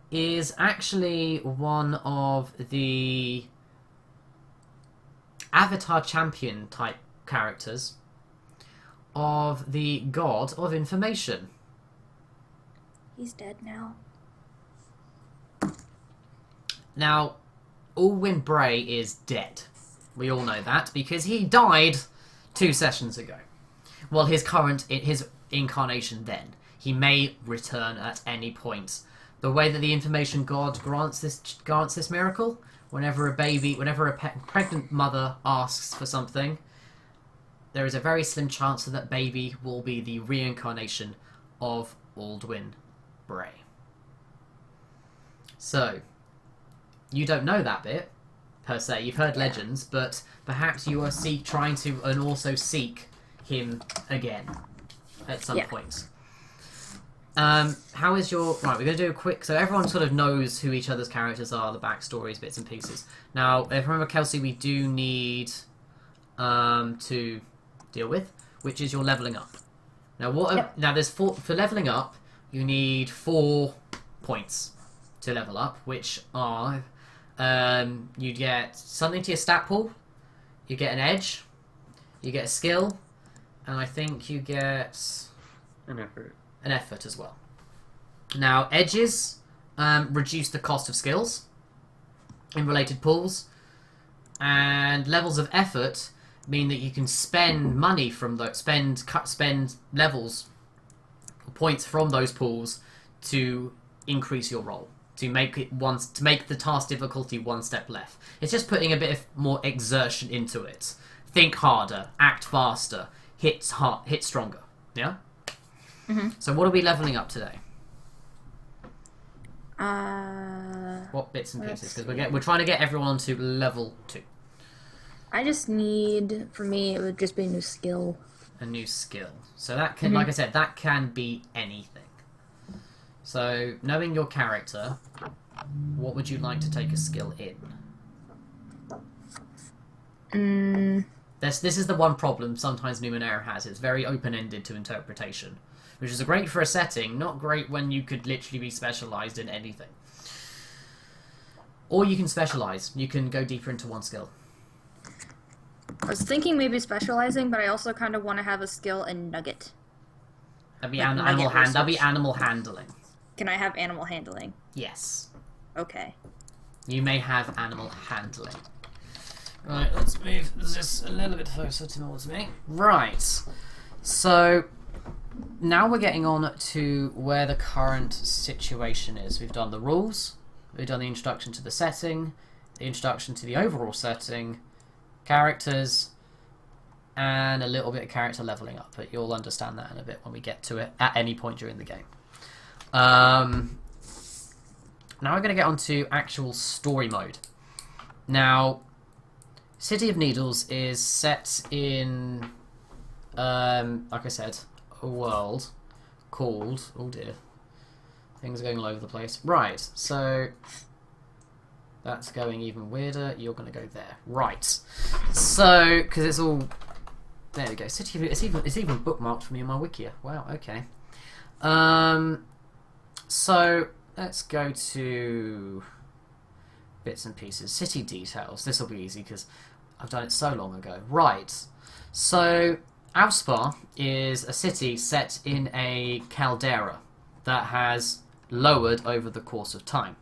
is actually one of the Avatar champion type characters of the God of Information. He's dead now. Now, Alwyn Bray is dead. We all know that because he died 2 sessions ago. Well, his incarnation then. He may return at any point. The way that the Information God grants this miracle, whenever a pregnant mother asks for something, there is a very slim chance that that baby will be the reincarnation of Alwyn Bray. So, you don't know that bit, per se. You've heard legends, but perhaps you are trying to and also seek him again at some point. How is your... Right, we're going to do a quick... So everyone sort of knows who each other's characters are, the backstories, bits and pieces. Now, if I remember, Kelsey, we do need to deal with, which is your leveling up. Now, now there's for leveling up, you need 4 points to level up, which are... you get something to your stat pool, you get an edge, you get a skill, and I think you get... An effort as well. Now, edges reduce the cost of skills in related pools, and levels of effort mean that you can spend money from those, spend levels or points from those pools to increase your roll, to make the task difficulty 1 step less. It's just putting a bit of more exertion into it. Think harder, act faster, hit stronger. Yeah. Mm-hmm. So what are we leveling up today? What bits and pieces? Because we're trying to get everyone onto level 2. I just need, for me, it would just be a new skill. A new skill. So that can, like I said, that can be anything. So knowing your character, what would you like to take a skill in? This is the one problem sometimes Numenera has. It's very open-ended to interpretation, which is great for a setting, not great when you could literally be specialised in anything. Or you can specialise. You can go deeper into one skill. I was thinking maybe specializing, but I also kind of want to have a skill in nugget. That'd be, Like that'd be animal handling. Can I have animal handling? Yes. Okay. You may have animal handling. Right, let's move this a little bit closer towards me. Right. So... now we're getting on to where the current situation is. We've done the rules, we've done the introduction to the setting, the introduction to the overall setting, characters, and a little bit of character leveling up, but you'll understand that in a bit when we get to it at any point during the game. Now we're going to get on to actual story mode. Now, City of Needles is set in, like I said, a world called... oh dear. Things are going all over the place. Right, so... that's going even weirder. You're going to go there. Right. So, because it's all... there we go. City of... it's even bookmarked for me on my wiki. Wow, okay. So, let's go to... bits and pieces. City details. This will be easy because I've done it so long ago. Right. So... Alspar is a city set in a caldera. that has lowered over the course of time.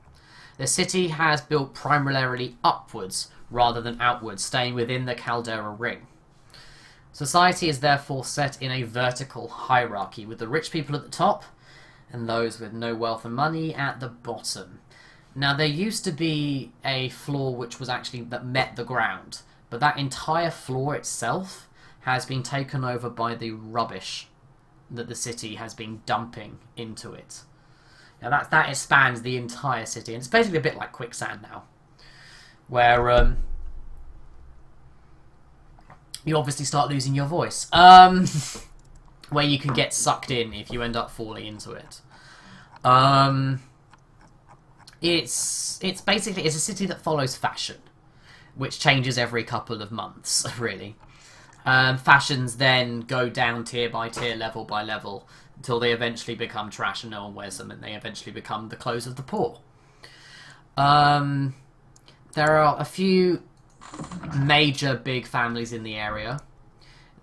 The city has built primarily upwards rather than outwards, staying within the caldera ring. Society is therefore set in a vertical hierarchy, with the rich people at the top and those with no wealth and money at the bottom. Now, there used to be a floor which was actually that met the ground, but that entire floor itself has been taken over by the rubbish that the city has been dumping into it. Now that expands the entire city, and it's basically a bit like quicksand now, where you obviously start losing your voice, where you can get sucked in if you end up falling into it. It's a city that follows fashion, which changes every couple of months, really. Fashions then go down tier by tier, level by level, until they eventually become trash and no one wears them, and they eventually become the clothes of the poor. There are a few major big families in the area.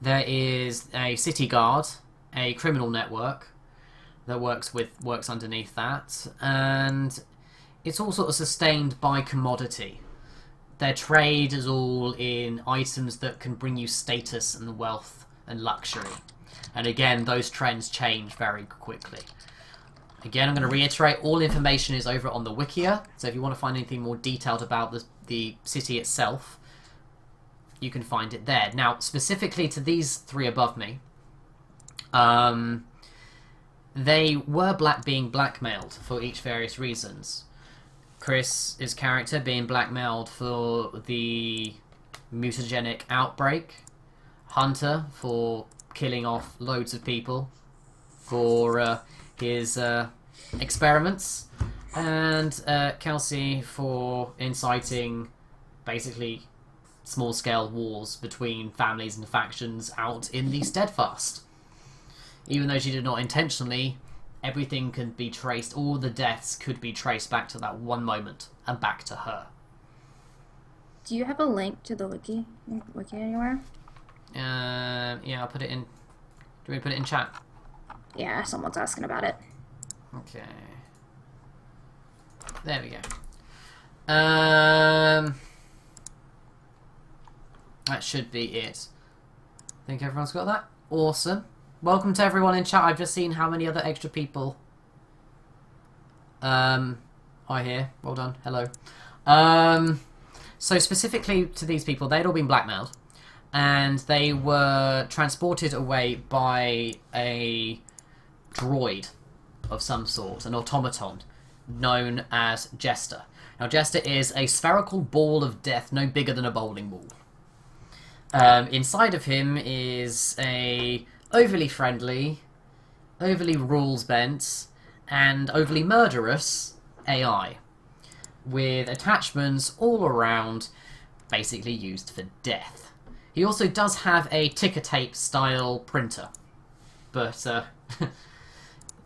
There is a city guard, a criminal network that works underneath that, and it's all sort of sustained by commodity. Their trade is all in items that can bring you status and wealth and luxury. And again, those trends change very quickly. Again, I'm going to reiterate, all information is over on the Wikia, so if you want to find anything more detailed about the city itself, you can find it there. Now, specifically to these three above me, they were being blackmailed for each various reasons. Chris's character being blackmailed for the mutagenic outbreak, Hunter for killing off loads of people for his experiments, and Kelsey for inciting basically small-scale wars between families and factions out in the Steadfast. Even though she did not intentionally, everything can be traced, all the deaths could be traced back to that one moment and back to her. Do you have a link to the wiki anywhere? Yeah, I'll put it in. Do we put it in chat? Yeah, someone's asking about it. Okay. There we go. That should be it. I think everyone's got that. Awesome. Welcome to everyone in chat. I've just seen how many other extra people are here. Well done. Hello. So specifically to these people, they'd all been blackmailed, and they were transported away by a droid of some sort, an automaton, known as Jester. Now, Jester is a spherical ball of death no bigger than a bowling ball. Inside of him is a overly friendly, overly rules-bent, and overly murderous AI, with attachments all around, basically used for death. He also does have a ticker tape style printer, but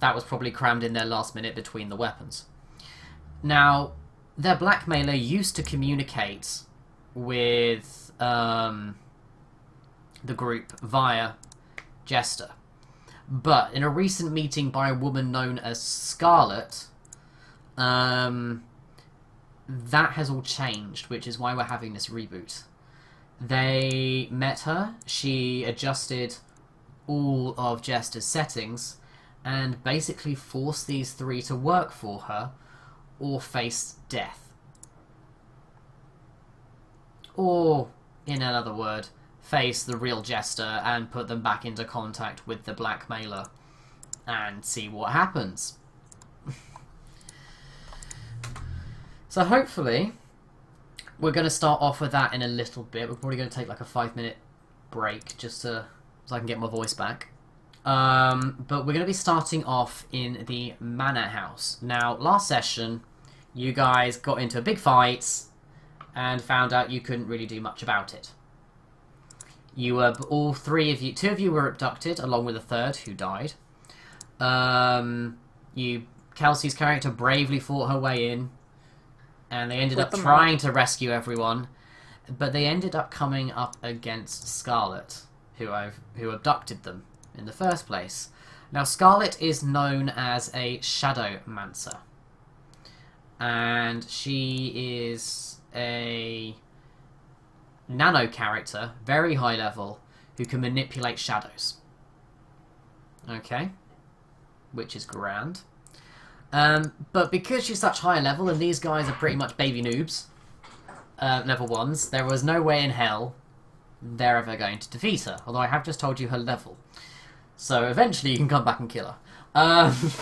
that was probably crammed in there last minute between the weapons. Now, their blackmailer used to communicate with the group via Jester, but in a recent meeting by a woman known as Scarlet, that has all changed, which is why we're having this reboot. They met her, she adjusted all of Jester's settings, and basically forced these three to work for her or face death. Or, in another word, face the real Jester and put them back into contact with the blackmailer and see what happens. So hopefully we're going to start off with that in a little bit. We're probably going to take like a 5-minute break just so I can get my voice back. But we're going to be starting off in the Manor House. Now, last session, you guys got into a big fight and found out you couldn't really do much about it. You were, all three of you, two of you were abducted, along with a third who died. Kelsey's character bravely fought her way in, and they ended up trying to rescue everyone, but they ended up coming up against Scarlet, who abducted them in the first place. Now, Scarlet is known as a Shadowmancer. And she is a nano character, very high level, who can manipulate shadows. Okay? Which is grand. But because she's such high level, and these guys are pretty much baby noobs, level 1s, there was no way in hell they're ever going to defeat her. Although I have just told you her level. So eventually you can come back and kill her.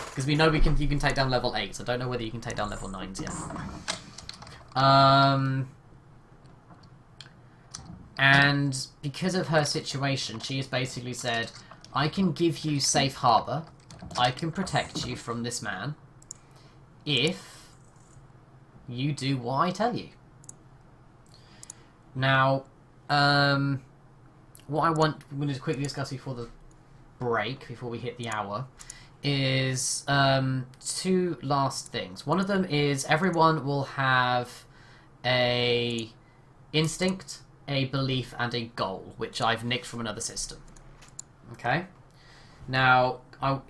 Because we know you can take down level 8s. I don't know whether you can take down level 9s yet. And because of her situation, she has basically said, I can give you safe harbour. I can protect you from this man. If you do what I tell you. Now, what I want, we're going to quickly discuss before the break, before we hit the hour, is 2 last things. One of them is everyone will have a instinct, a belief, and a goal, which I've nicked from another system. Okay? Now,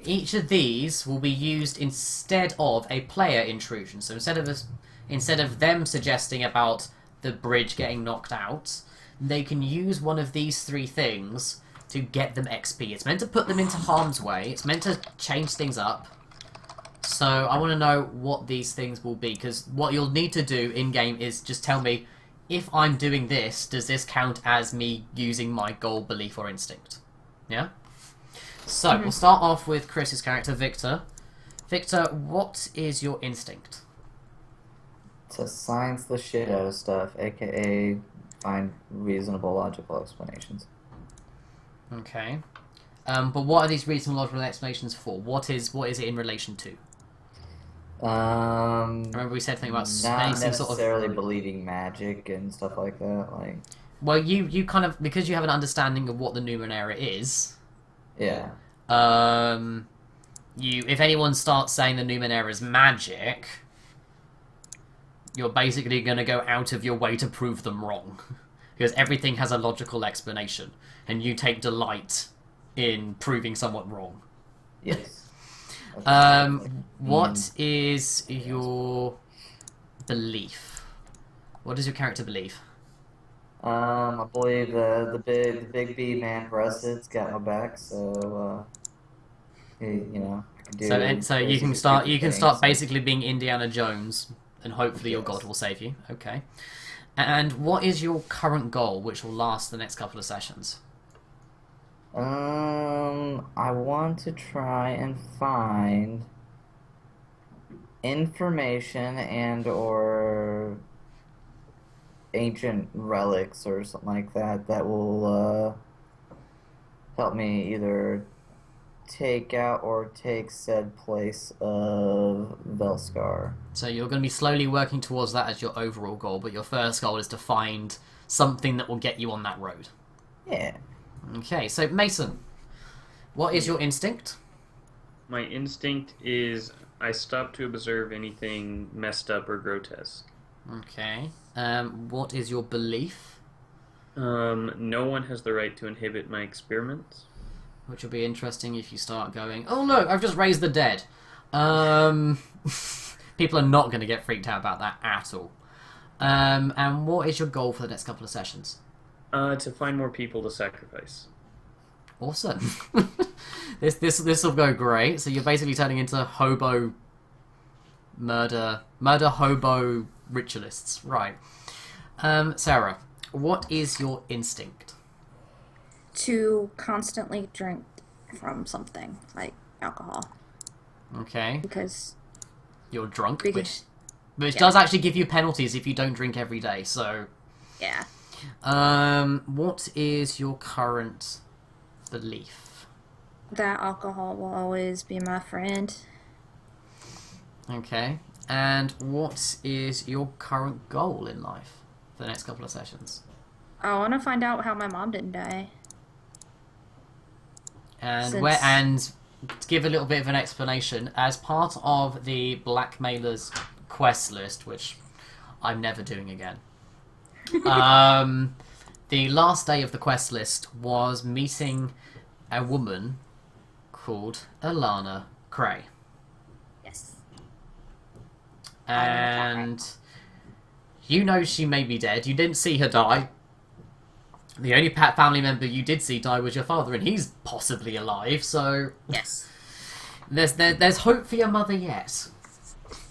each of these will be used instead of a player intrusion. So instead of them suggesting about the bridge getting knocked out, they can use one of these 3 things to get them XP. It's meant to put them into harm's way. It's meant to change things up. So I want to know what these things will be, because what you'll need to do in-game is just tell me, if I'm doing this, does this count as me using my goal, belief, or instinct? Yeah? So, we'll start off with Chris's character, Victor. Victor, what is your instinct? To science the shit out of stuff, aka find reasonable logical explanations. Okay. But what are these reasonable logical explanations for? What is it in relation to? Remember we said something about not anything sort necessarily of... believing magic and stuff like that. Like, well, you kind of, because you have an understanding of what the Numenera is. yeah. If anyone starts saying the Numenera is magic, you're basically going to go out of your way to prove them wrong. Because everything has a logical explanation, and you take delight in proving someone wrong. Yes. What is your belief? What is your character belief? I believe the big B man Breasted's got my back, so I can do. So you can start basically being Indiana Jones, and hopefully your god will save you. Okay. And what is your current goal, which will last the next couple of sessions? I want to try and find information and or ancient relics or something like that that will help me either take out or take said place of Velskar. So you're going to be slowly working towards that as your overall goal, but your first goal is to find something that will get you on that road. Yeah. Okay, so Mason, what is your instinct? My instinct is I stop to observe anything messed up or grotesque. Okay. What is your belief? No one has the right to inhibit my experiments. Which will be interesting if you start going, oh look, I've just raised the dead. People are not going to get freaked out about that at all. And what is your goal for the next couple of sessions? To find more people to sacrifice. Awesome. This will go great. So you're basically turning into hobo murder hobo ritualists, right? Sarah, what is your instinct? To constantly drink from something like alcohol. Okay. Because you're drunk, which yeah. does actually give you penalties if you don't drink every day. So yeah. What is your current belief? That alcohol will always be my friend. Okay. And what is your current goal in life for the next couple of sessions? I want to find out how my mom didn't die. And and to give a little bit of an explanation, as part of the Blackmailer's quest list, which I'm never doing again, the last day of the quest list was meeting a woman called Alana Cray. Yes. And you know she may be dead. You didn't see her die. The only family member you did see die was your father, and he's possibly alive, so Yes. there's hope for your mother yet.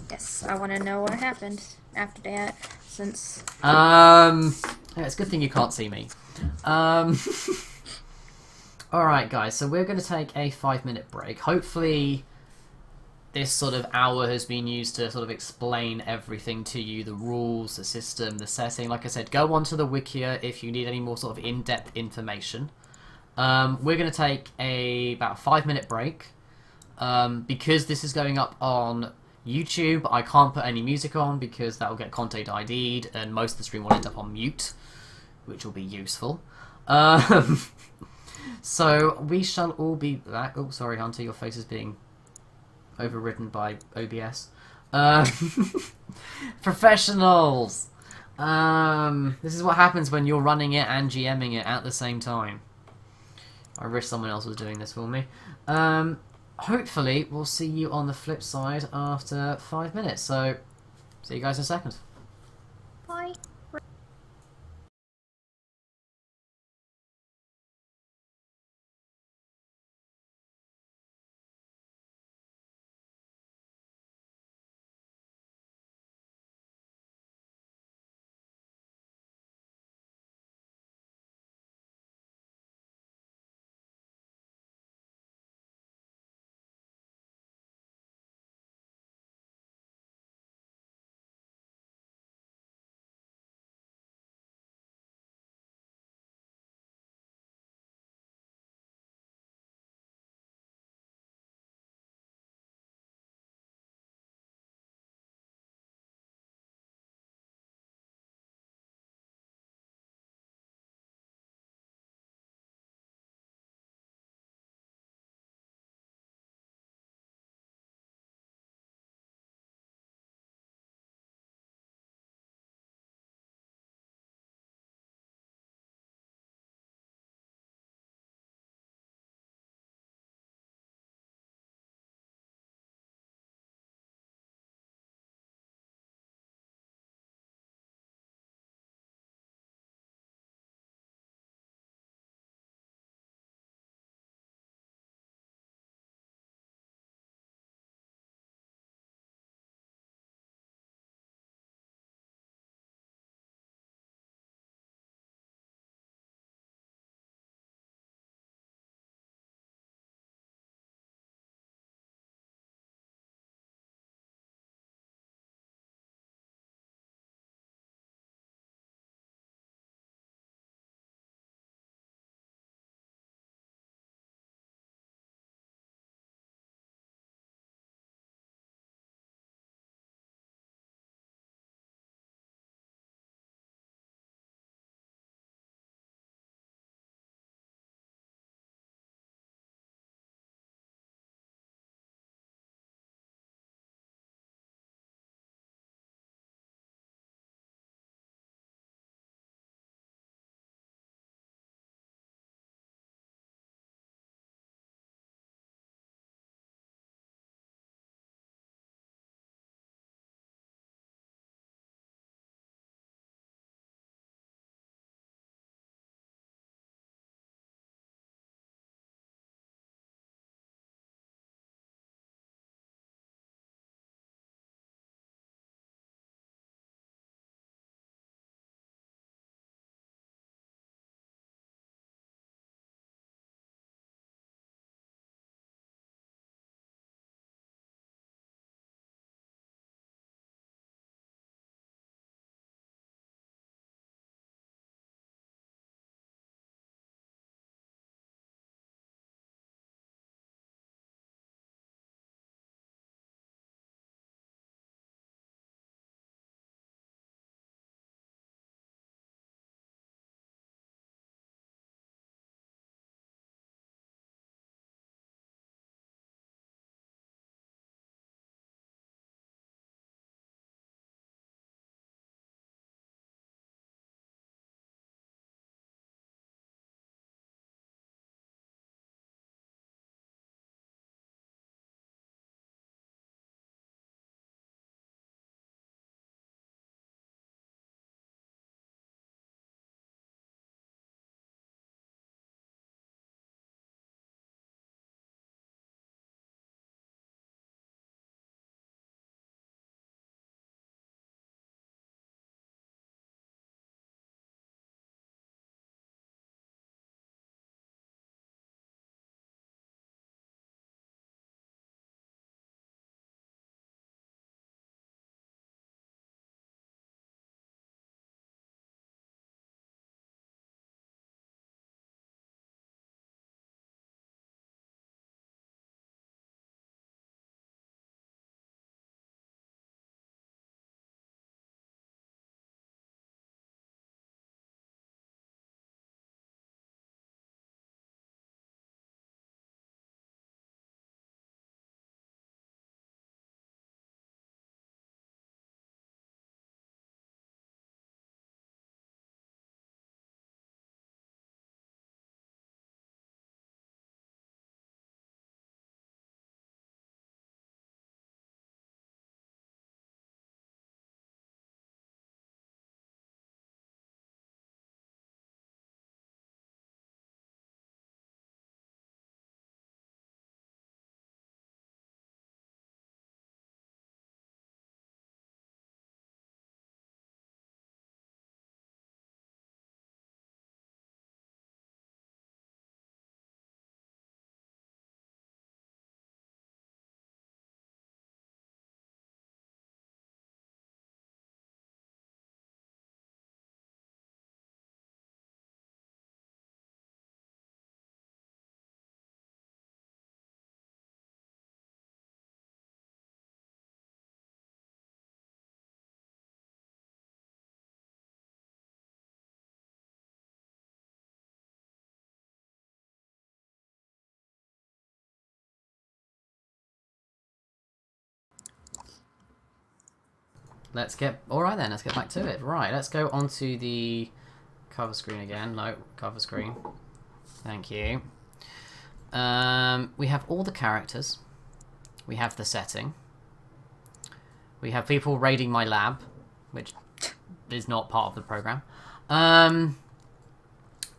Yes, I want to know what happened after that, since... Yeah, it's a good thing you can't see me. Alright, guys, so we're going to take a 5-minute break. Hopefully this sort of hour has been used to sort of explain everything to you, the rules, the system, the setting. Like I said, go onto the Wikia if you need any more sort of in-depth information. We're going to take about a 5-minute break. Because this is going up on YouTube, I can't put any music on because that will get content ID'd and most of the stream will end up on mute, which will be useful. So we shall all be back. Oh, sorry, Hunter, your face is being overridden by OBS. Professionals! This is what happens when you're running it and GMing it at the same time. I wish someone else was doing this for me. Hopefully, we'll see you on the flip side after 5 minutes. So, see you guys in a second. Bye. let's get... Alright then, let's get back to it. Right, let's go onto the cover screen again. No, cover screen. Thank you. We have all the characters. We have the setting. We have people raiding my lab, which is not part of the program.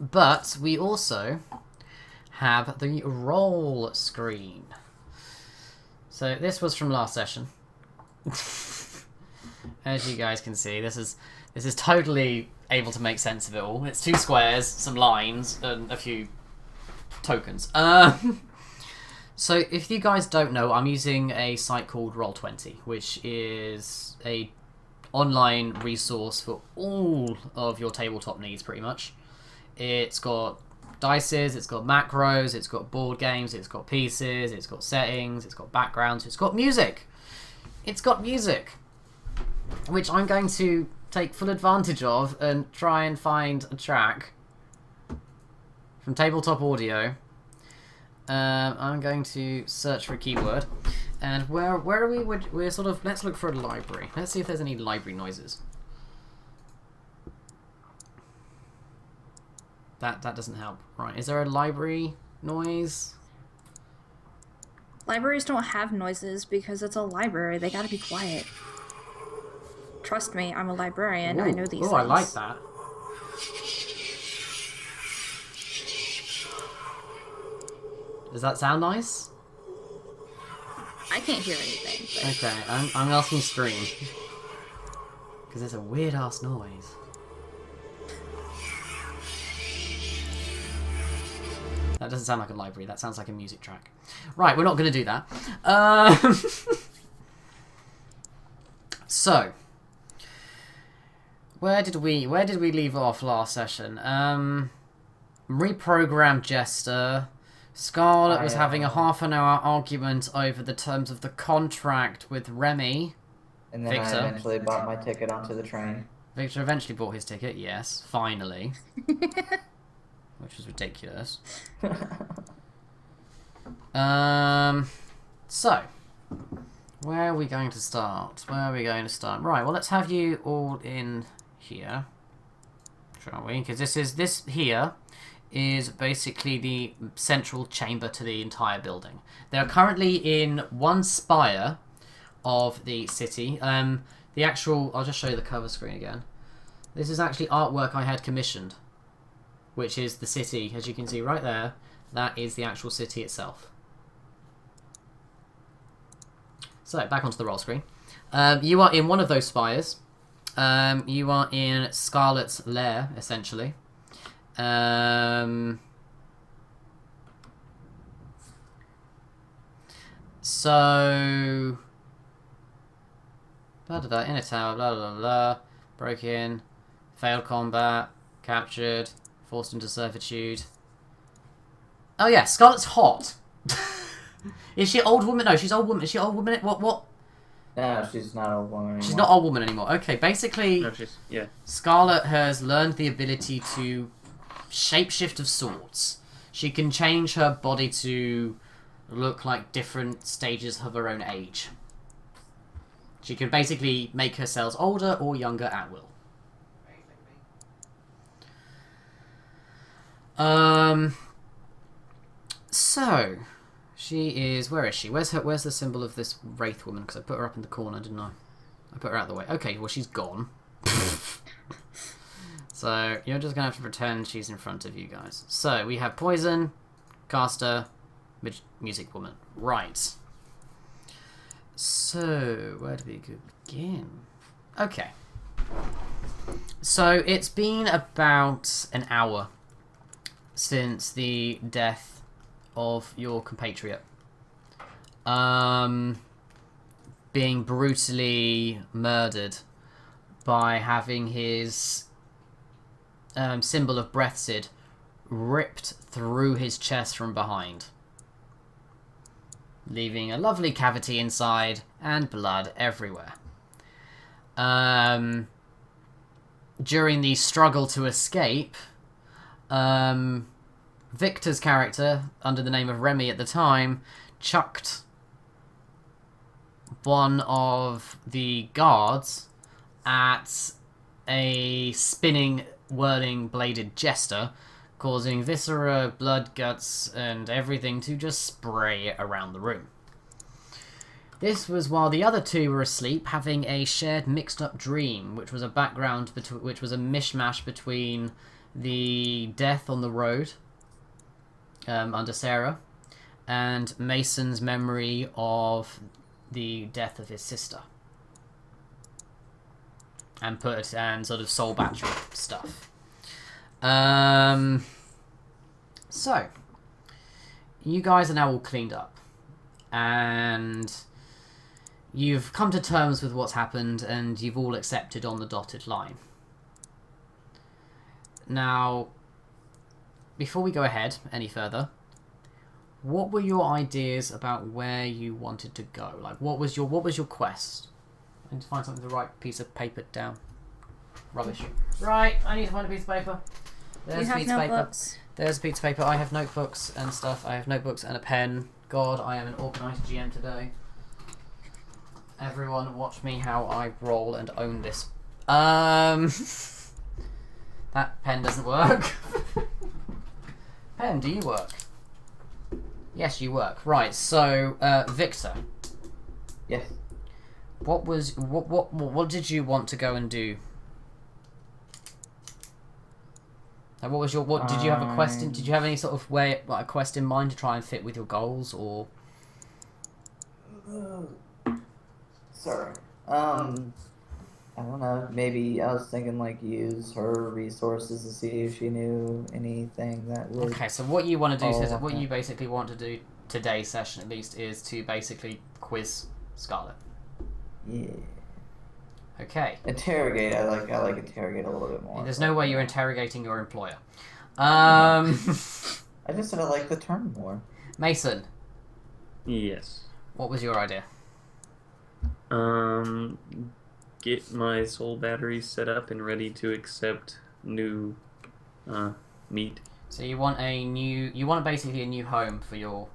But we also have the roll screen. So this was from last session. As you guys can see, this is totally able to make sense of it all. It's 2 squares, some lines, and a few tokens. So if you guys don't know, I'm using a site called Roll20, which is a online resource for all of your tabletop needs, pretty much. It's got dices, it's got macros, it's got board games, it's got pieces, it's got settings, it's got backgrounds, it's got music. It's got music, which I'm going to take full advantage of and try and find a track from Tabletop Audio. I'm going to search for a keyword, and where are we? We're sort of, let's look for a library. Let's see if there's any library noises. That doesn't help. Right, is there a library noise? Libraries don't have noises because it's a library. They gotta be quiet. Trust me, I'm a librarian. I know these things. Oh, I like that. Does that sound nice? I can't hear anything. But... Okay, I'm asking stream. Because it's a weird ass noise. That doesn't sound like a library, that sounds like a music track. Right, we're not going to do that. So, where did we leave off last session? Reprogrammed Jester. Scarlet was having a half-an-hour argument over the terms of the contract with Remy. And then Victor. I eventually bought my ticket onto the train. Victor eventually bought his ticket, yes, finally. Which was ridiculous. So, where are we going to start? Right, well, let's have you all in here, shall we? Because this here is basically the central chamber to the entire building. They are currently in one spire of the city. The actual... I'll just show you the cover screen again. This is actually artwork I had commissioned, which is the city, as you can see right there. That is the actual city itself. So, back onto the roll screen. You are in one of those spires. You are in Scarlet's lair, essentially. So... in a tower, blah, blah, blah. Broke in. Failed combat. Captured. Forced into servitude. Oh yeah, Scarlet's hot. Is she old woman? No, she's old woman. Is she old woman? What? No, she's not old woman anymore. She's not old woman anymore. Okay, basically, No, yeah. Scarlet has learned the ability to shapeshift of sorts. She can change her body to look like different stages of her own age. She can basically make herself older or younger at will. So, she is... Where is she? Where's the symbol of this wraith woman? Because I put her up in the corner, didn't I? I put her out of the way. Okay, well, she's gone. So, you're just going to have to pretend she's in front of you guys. So, we have Poison, Caster, Music Woman. Right. So, where do we begin? Okay. So, it's been about an hour since the death of your compatriot. Being brutally murdered by having his symbol of Breathsid ripped through his chest from behind, leaving a lovely cavity inside and blood everywhere. During the struggle to escape, Victor's character, under the name of Remy at the time, chucked one of the guards at a spinning, whirling, bladed jester, causing viscera, blood, guts, and everything to just spray around the room. This was while the other two were asleep, having a shared mixed-up dream, which was a which was a mishmash between the death on the road under Sarah, and Mason's memory of the death of his sister, and sort of soul battery stuff. So you guys are now all cleaned up, and you've come to terms with what's happened, and you've all accepted on the dotted line. Now, before we go ahead any further, what were your ideas about where you wanted to go? Like, what was your quest? I need to find something to write piece of paper down. Rubbish. Right, I need to find a piece of paper. There's a piece of paper. There's a piece of paper. I have notebooks and stuff. I have notebooks and a pen. God, I am an organised GM today. Everyone, watch me how I roll and own this. That pen doesn't work. Pen, do you work? Yes, you work. Right. So, Victor. Yes. What did you want to go and do? Like, what was your did you have a quest? Did you have any sort of a quest in mind to try and fit with your goals, or? Sorry. I don't know. Maybe I was thinking like use her resources to see if she knew anything that would. Okay, so what you want to do, what you basically want to do today's session at least, is to basically quiz Scarlet. Yeah. Okay. Interrogate. I like interrogate a little bit more. There's no way you're interrogating your employer. I just said I like the term more. Mason. Yes. What was your idea? Get my soul batteries set up and ready to accept new meat. So you want basically a new home for your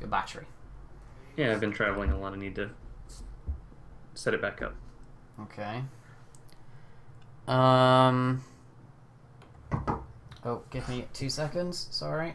battery. Yeah, I've been traveling a lot. I need to set it back up. Okay. Oh, give me 2 seconds. Sorry.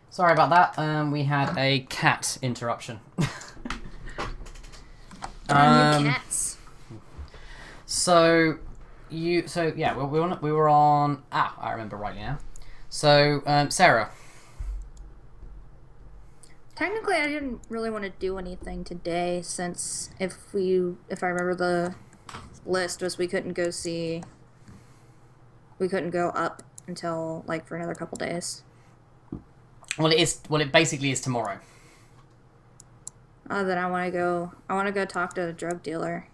Sorry about that. We had a cat interruption. Cats. So we were on. I remember rightly now. So Sarah. Technically, I didn't really want to do anything today, since if I remember the list was we couldn't go up until like for another couple days. Well, it basically is tomorrow. Then I want to go talk to a drug dealer,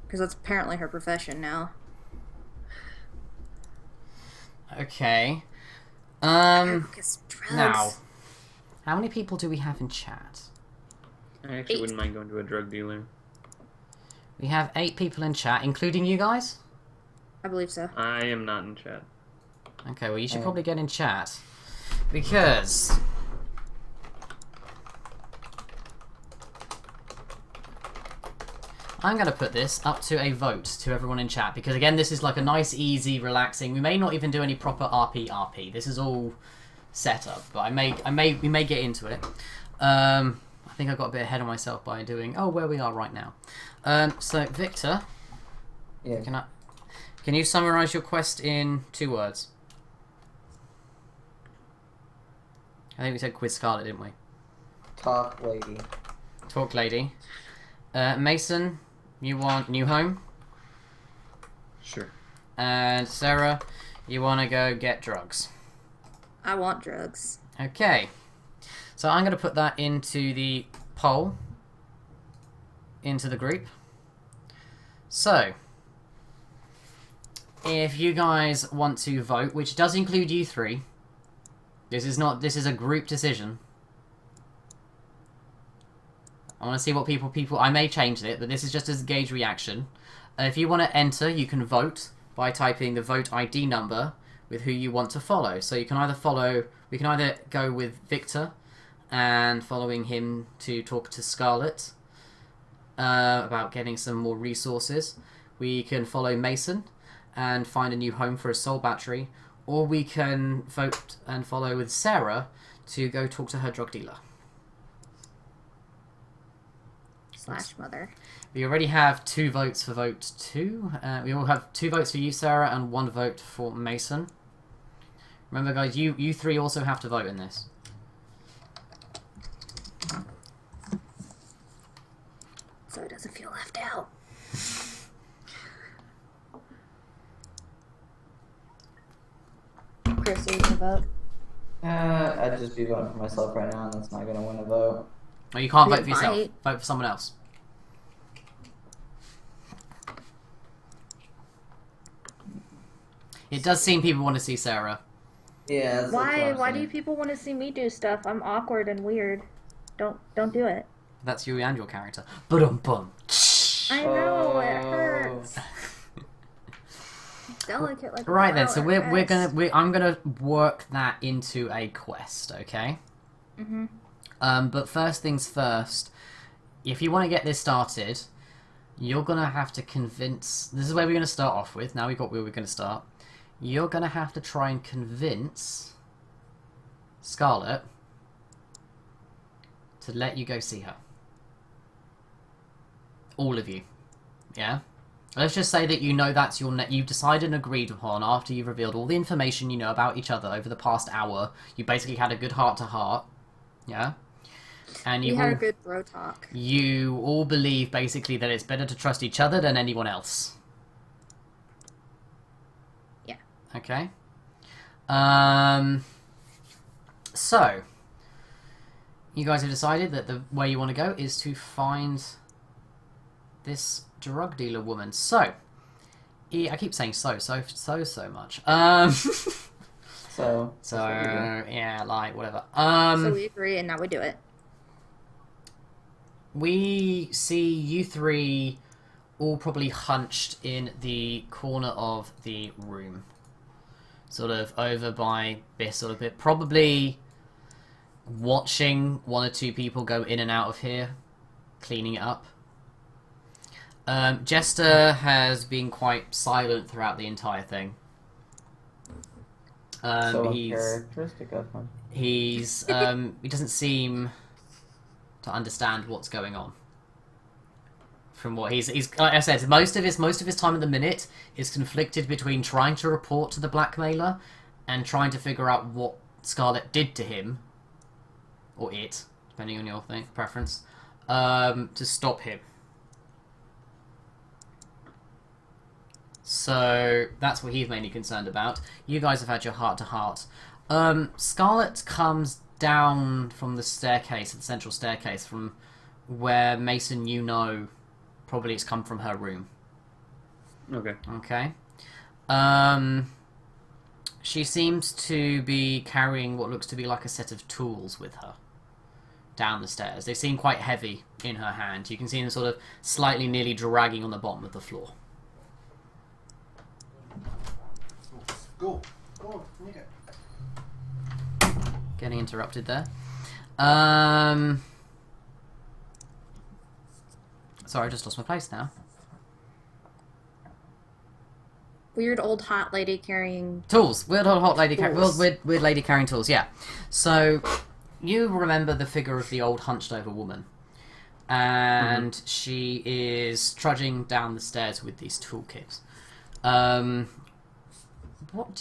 because that's apparently her profession now. Okay. Drugs. Now, how many people do we have in chat? I actually 8. wouldn't mind going to a drug dealer. We have 8 people in chat, including you guys? I believe so. I am not in chat. Okay, well, you should probably get in chat. Because I'm going to put this up to a vote to everyone in chat, because again, this is like a nice, easy, relaxing. We may not even do any proper RP. This is all set up, but we may get into it. I think I got a bit ahead of myself by doing where we are right now. So Victor, Yeah. can you summarize your quest in 2 words? I think we said Quiz Scarlet, didn't we? Talk lady. Talk lady. Mason, you want new home? Sure. And Sarah, you want to go get drugs? I want drugs. Okay. So I'm going to put that into the poll. Into the group. So, if you guys want to vote, which does include you 3. This is a group decision. I want to see what people... I may change it, but this is just as a gauge reaction. If you want to enter, you can vote by typing the vote ID number with who you want to follow. So you can either follow... We can either go with Victor and following him to talk to Scarlet about getting some more resources. We can follow Mason and find a new home for a soul battery. Or we can vote and follow with Sarah to go talk to her drug dealer. / mother. We already have 2 votes for vote 2. We all have 2 votes for you, Sarah, and 1 vote for Mason. Remember, guys, you 3 also have to vote in this. So it doesn't feel left out. Chris, are you gonna vote? I'd just be voting for myself right now, and that's not gonna win a vote. Oh, you can't You vote for yourself. might. Vote for someone else. It does seem people want to see Sarah. Yeah. That's what Why I'm do saying. you people want to see me do stuff? I'm awkward and weird. Don't do it. That's you and your character. Ba-dum-bum. I know, it Oh. hurts. It's delicate like a Right then, so flower, it I'm gonna work that into a quest, okay? Mhm. But first things first, if you want to get this started, you're gonna have to convince. This is where we're gonna start off with. Now we've got where we're gonna start. You're gonna have to try and convince Scarlet to let you go see her. All of you, yeah. Let's just say that you know that's your you've decided and agreed upon after you've revealed all the information you know about each other over the past hour. You basically had a good heart-to-heart, yeah? And We you had all, a good bro talk. you all believe basically that it's better to trust each other than anyone else. Yeah. Okay. So, you guys have decided that the way you want to go is to find this drug dealer woman. So, I keep saying so much. So. Yeah, like whatever. So we agree, and now we do it. We see you 3 all probably hunched in the corner of the room, sort of over by this sort of bit, probably watching 1 or 2 people go in and out of here, cleaning it up. Jester has been quite silent throughout the entire thing. So He's uncharacteristic of him. he doesn't seem to understand what's going on. From what he's like I said, most of his time at the minute is conflicted between trying to report to the blackmailer and trying to figure out what Scarlet did to him, or it, depending on your preference, to stop him. So that's what he's mainly concerned about. You guys have had your heart-to-heart. Scarlet comes down from the staircase, the central staircase, from where Mason, you know, probably it's come from her room. Okay. Okay. She seems to be carrying what looks to be like a set of tools with her down the stairs. They seem quite heavy in her hand. You can see them sort of slightly nearly dragging on the bottom of the floor. Go on, Nico. getting interrupted there. Sorry, I just lost my place now. Weird old hot lady carrying Tools. Weird old hot lady. Tools. Weird lady carrying tools. Yeah. So, you remember the figure of the old hunched over woman, and she is trudging down the stairs with these toolkits. What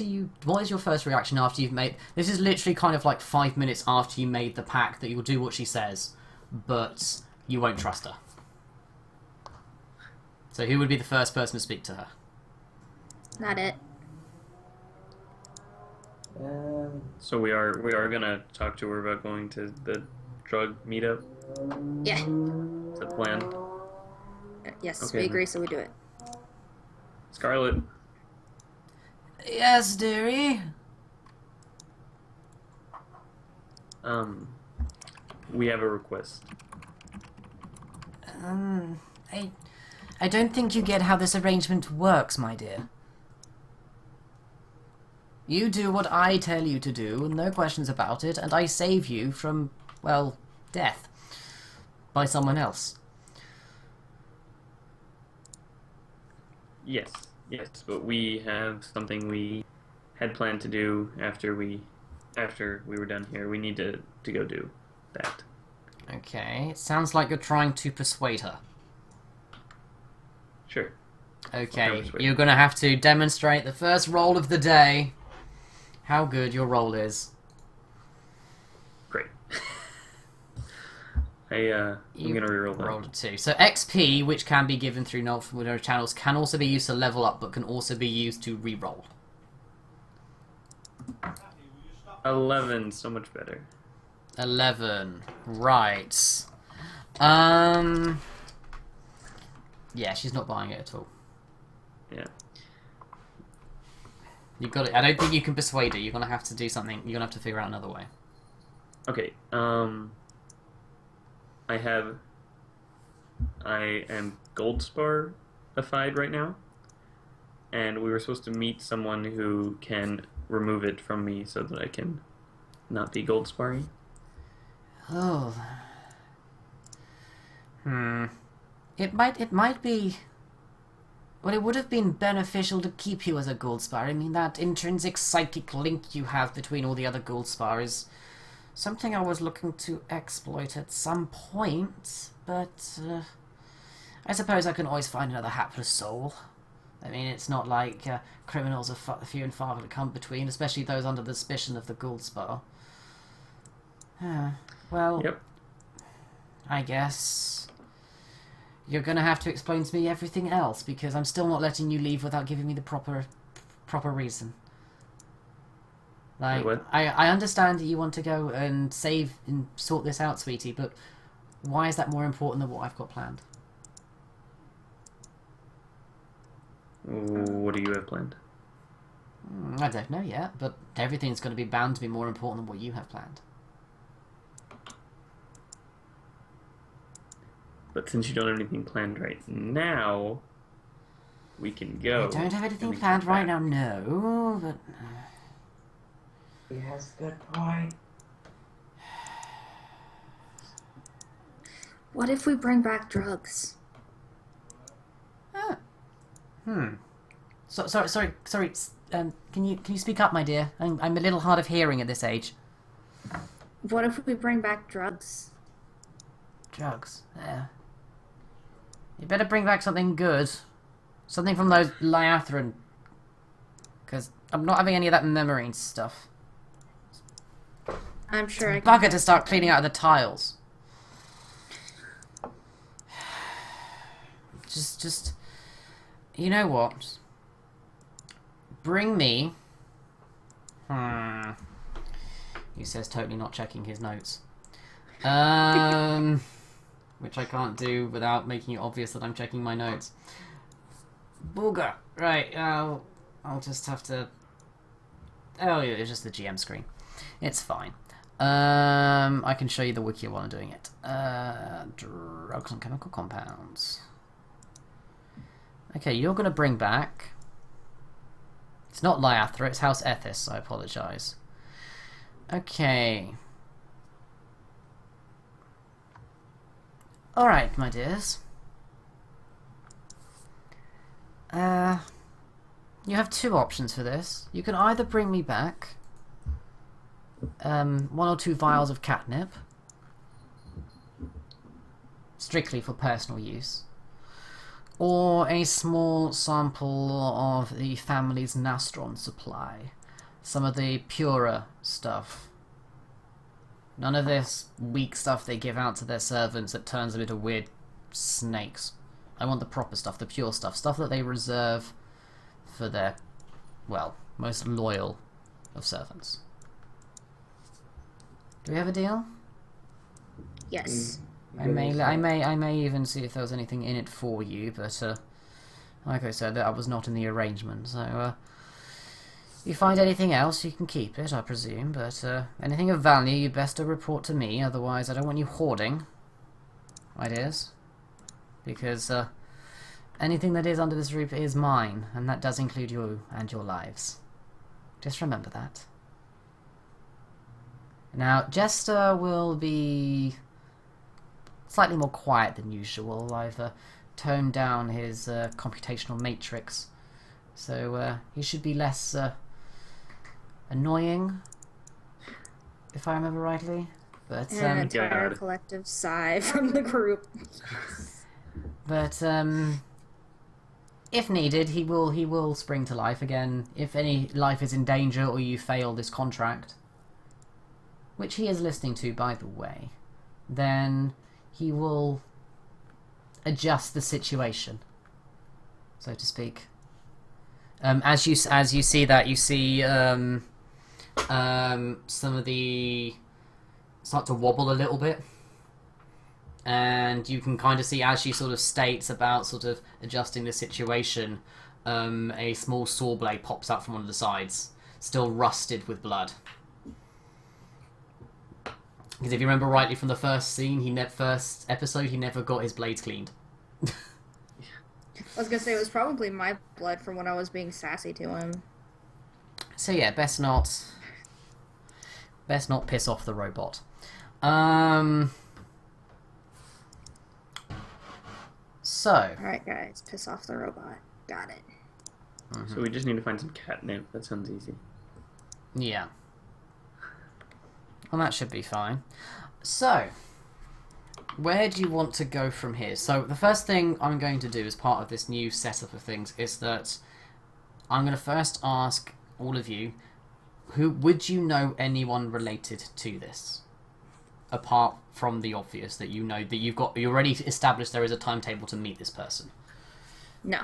is your first reaction after you've made? This is literally kind of like 5 minutes after you made the pact that you'll do what she says, but you won't trust her. So, who would be the first person to speak to her? Not it. So we are gonna talk to her about going to the drug meetup. Yeah. Is that the plan? Yes, Okay, we then. agree, so we do it. Scarlet. Yes, dearie. We have a request. I don't think you get how this arrangement works, my dear. You do what I tell you to do, no questions about it, and I save you from, well, death. By someone else. Yes, but we have something we had planned to do after we were done here. We need to go do that. Okay, it sounds like you're trying to persuade her. Sure. Okay, persuade you're gonna have to demonstrate the first roll of the day. How good your roll is. Great. I'm gonna reroll that. Rolled a 2. So XP, which can be given through non-familiar channels, can also be used to level up, but can also be used to re-roll. 11, so much better. 11. Right. Yeah, she's not buying it at all. Yeah. You got it. I don't think you can persuade her. You're gonna have to do something. You're gonna have to figure out another way. Okay. I am Goldspar-ified right now, and we were supposed to meet someone who can remove it from me so that I can not be Goldspar-y. Oh. It might be. Well, it would have been beneficial to keep you as a Goldspar. I mean, that intrinsic psychic link you have between all the other Goldspar is something I was looking to exploit at some point, but I suppose I can always find another hapless soul. I mean, it's not like criminals are few and far to come between, especially those under the suspicion of the Goldspar. Well, Yep. I guess you're gonna have to explain to me everything else, because I'm still not letting you leave without giving me the proper reason. Like, What? I understand that you want to go and save and sort this out, sweetie, but why is that more important than what I've got planned? What do you have planned? I don't know yet, but everything's going to be bound to be more important than what you have planned. But since you don't have anything planned right now, we can go. I don't have anything and we planned come right back. now, no, but... He has a good point. What if we bring back drugs? Sorry. Can you speak up, my dear? I'm a little hard of hearing at this age. What if we bring back drugs? Drugs. Yeah. You better bring back something good. Something from those Liathran. Because I'm not having any of that memory stuff. I'm sure I can. Bugger to start cleaning out of the tiles. Just... You know what? Bring me... He says, totally not checking his notes. Which I can't do without making it obvious that I'm checking my notes. Booger. Right, I'll just have to... Oh, yeah, it's just the GM screen. It's fine. I can show you the wiki while I'm doing it. Drugs and chemical compounds. Okay, you're going to bring back... It's not Liathra, it's House Ethis, I apologise. Okay. Alright, my dears. You have two options for this. You can either bring me back 1 or 2 vials of catnip, strictly for personal use, or a small sample of the family's Nastron supply, some of the purer stuff. None of this weak stuff they give out to their servants that turns them into weird snakes. I want the proper stuff, the pure stuff, stuff that they reserve for their, well, most loyal of servants. Do we have a deal? Yes. I may even see if there was anything in it for you, but like I said, that was not in the arrangement. So, if you find anything else, you can keep it, I presume. But anything of value, you best to report to me. Otherwise, I don't want you hoarding ideas, because anything that is under this roof is mine, and that does include you and your lives. Just remember that. Now, Jester will be slightly more quiet than usual. I've toned down his computational matrix, so he should be less annoying, if I remember rightly. But And an entire God. collective sigh from the group. But if needed, he will spring to life again if any life is in danger or you fail this contract, which he is listening to, by the way. Then he will adjust the situation, so to speak. As you see that, you see some of the start to wobble a little bit, and you can kind of see as she sort of states about sort of adjusting the situation, a small saw blade pops out from one of the sides, still rusted with blood. Because if you remember rightly from the first scene, first episode, he never got his blades cleaned. I was gonna say it was probably my blood from when I was being sassy to him. So yeah, best not piss off the robot. So Alright, guys, piss off the robot. Got it. So we just need to find some catnip. That sounds easy. yeah. Well, that should be fine. So, where do you want to go from here? So, the first thing I'm going to do as part of this new setup of things is that I'm going to first ask all of you, would you know anyone related to this? Apart from the obvious that you know that you already established there is a timetable to meet this person. No.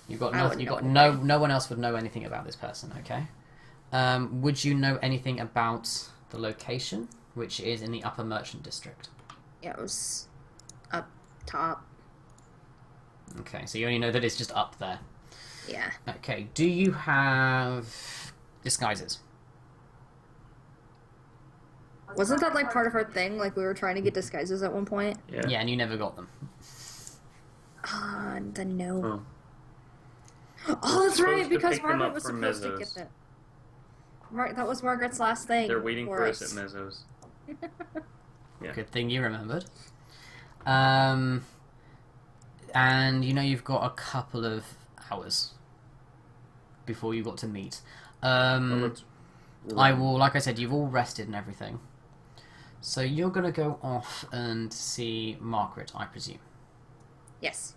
No one else would know anything about this person, okay? Would you know anything about the location, which is in the Upper Merchant District? Yeah, it was up top. Okay, so you only know that it's just up there. Yeah. Okay, do you have disguises? Wasn't that like part of our thing? Like we were trying to get disguises at one point? Yeah. Yeah, and you never got them. Then no. Oh. Oh, that's We're right, supposed to because pick them Margaret up was from supposed to Mezzo's. get that. That was Margaret's last thing. They're waiting for us at Mezzo's. Yeah. Good thing you remembered. And you know you've got a couple of hours before you got to meet. I will, like I said, you've all rested and everything. So you're gonna go off and see Margaret, I presume. Yes.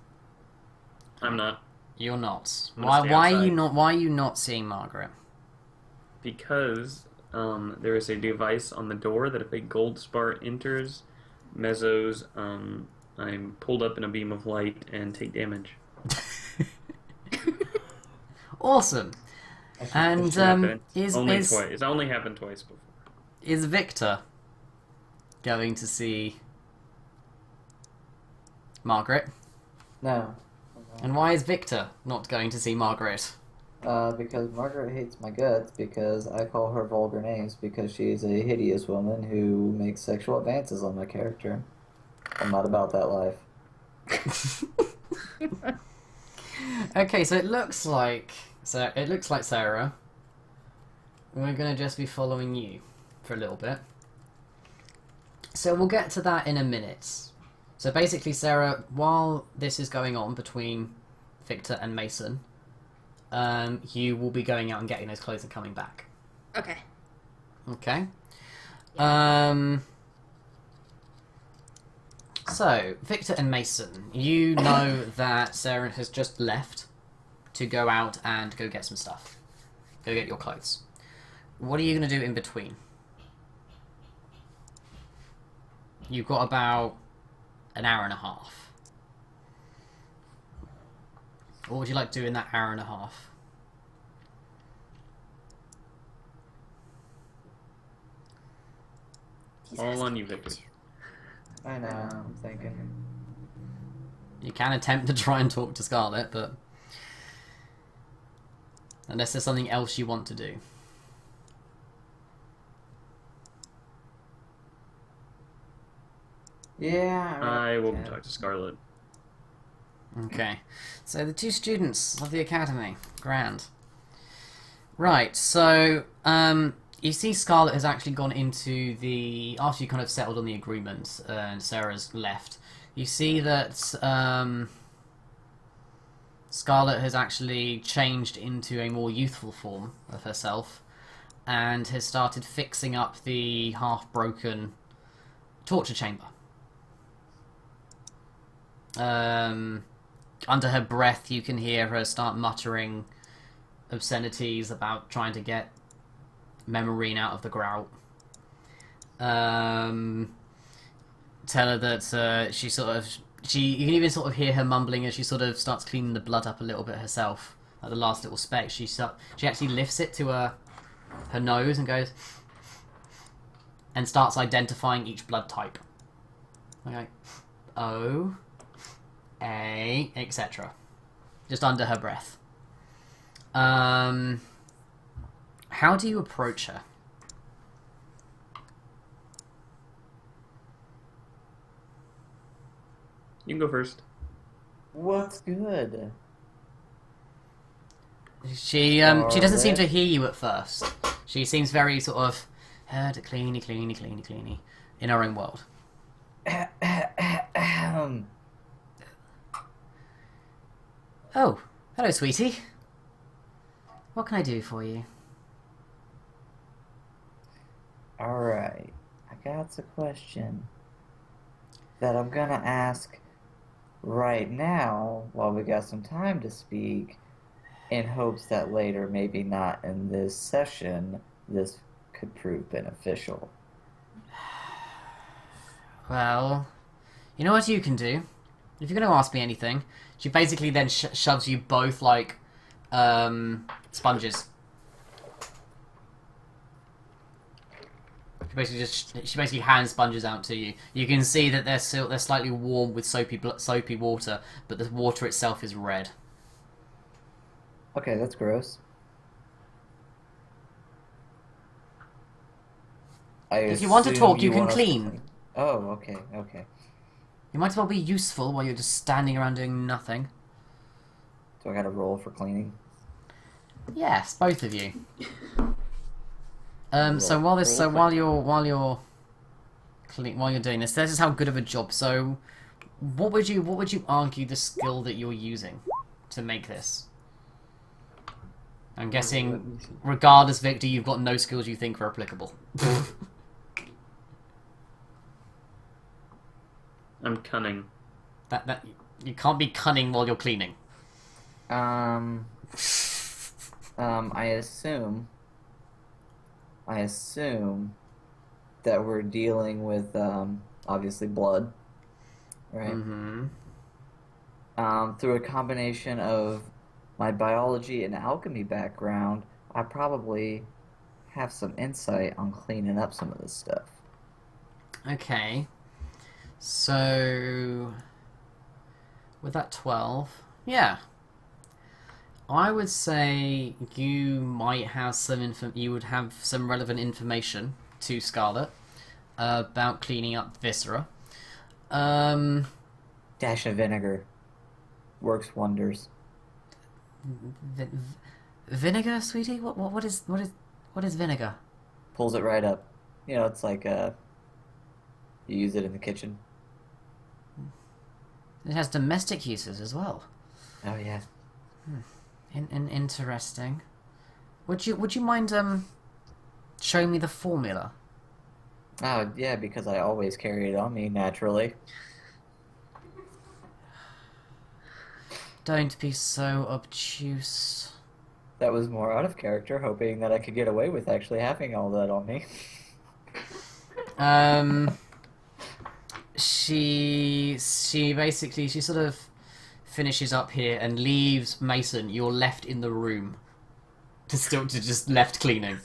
I'm not. You're not. I'm gonna stay Why are you outside. not? Why are you not seeing Margaret? Because there is a device on the door that if a gold spar enters Mezzo's, I'm pulled up in a beam of light and take damage. Awesome. And It's happened is twice. It's only happened twice before. is Victor going to see Margaret? No. And why is Victor not going to see Margaret? Because Margaret hates my guts because I call her vulgar names because she is a hideous woman who makes sexual advances on my character. I'm not about that life. Okay, so it looks like Sarah. We're gonna just be following you. for a little bit. So we'll get to that in a minute. So basically, Sarah, while this is going on between Victor and Mason, you will be going out and getting those clothes and coming back. Okay. Okay. So, Victor and Mason, you know that Sarah has just left to go out and go get some stuff. Go get your clothes. What are you going to do in between? You've got about an hour and a half. What would you like to do in that hour and a half? All on you, Victor. I know, I'm thinking. You can attempt to try and talk to Scarlet, but... unless there's something else you want to do. Yeah, I will yeah. talk to Scarlet. Okay. So the two students of the academy. Grand. Right, so... you see Scarlet has actually gone into the... after you kind of settled on the agreement and Sarah's left, you see that Scarlet has actually changed into a more youthful form of herself and has started fixing up the half-broken torture chamber. Under her breath you can hear her start muttering obscenities about trying to get Memorine out of the grout. Tell her that you can even sort of hear her mumbling as she sort of starts cleaning the blood up a little bit herself. At the last little speck, she actually lifts it to her nose and goes and starts identifying each blood type. Okay, O, A, etc. Just under her breath. How do you approach her? You can go first. What's good? She doesn't seem to Scarlet? hear you at first. She seems very sort of cleany in her own world. Oh, hello, sweetie. What can I do for you? Alright, I got a question that I'm gonna ask right now while we got some time to speak, in hopes that later, maybe not in this session, this could prove beneficial. Well, you know what you can do? If you're going to ask me anything, she basically then shoves you both like sponges. She basically hands sponges out to you. You can see that they're slightly warm with soapy water, but the water itself is red. Okay, that's gross. If you want to talk, you can clean. Oh, okay, okay. You might as well be useful while you're just standing around doing nothing. So I got to roll for cleaning. Yes, both of you. So while you're doing this is how good of a job. So, what would you argue the skill that you're using to make this? I'm guessing, regardless, Victor, you've got no skills you think are applicable. I'm cunning. That you can't be cunning while you're cleaning. I assume that we're dealing with obviously blood, right? Mm-hmm. Through a combination of my biology and alchemy background, I probably have some insight on cleaning up some of this stuff. Okay. So, with that 12, yeah. I would say you might have you would have some relevant information to Scarlet about cleaning up viscera. Dash of vinegar works wonders. Vinegar, sweetie? What is vinegar? Pulls it right up. You know, it's like you use it in the kitchen. It has domestic uses as well. Oh yeah. Interesting. Would you mind showing me the formula? Oh yeah, because I always carry it on me naturally. Don't be so obtuse. That was more out of character, hoping that I could get away with actually having all that on me. She basically she sort of finishes up here and leaves Mason. You're left in the room to just left cleaning.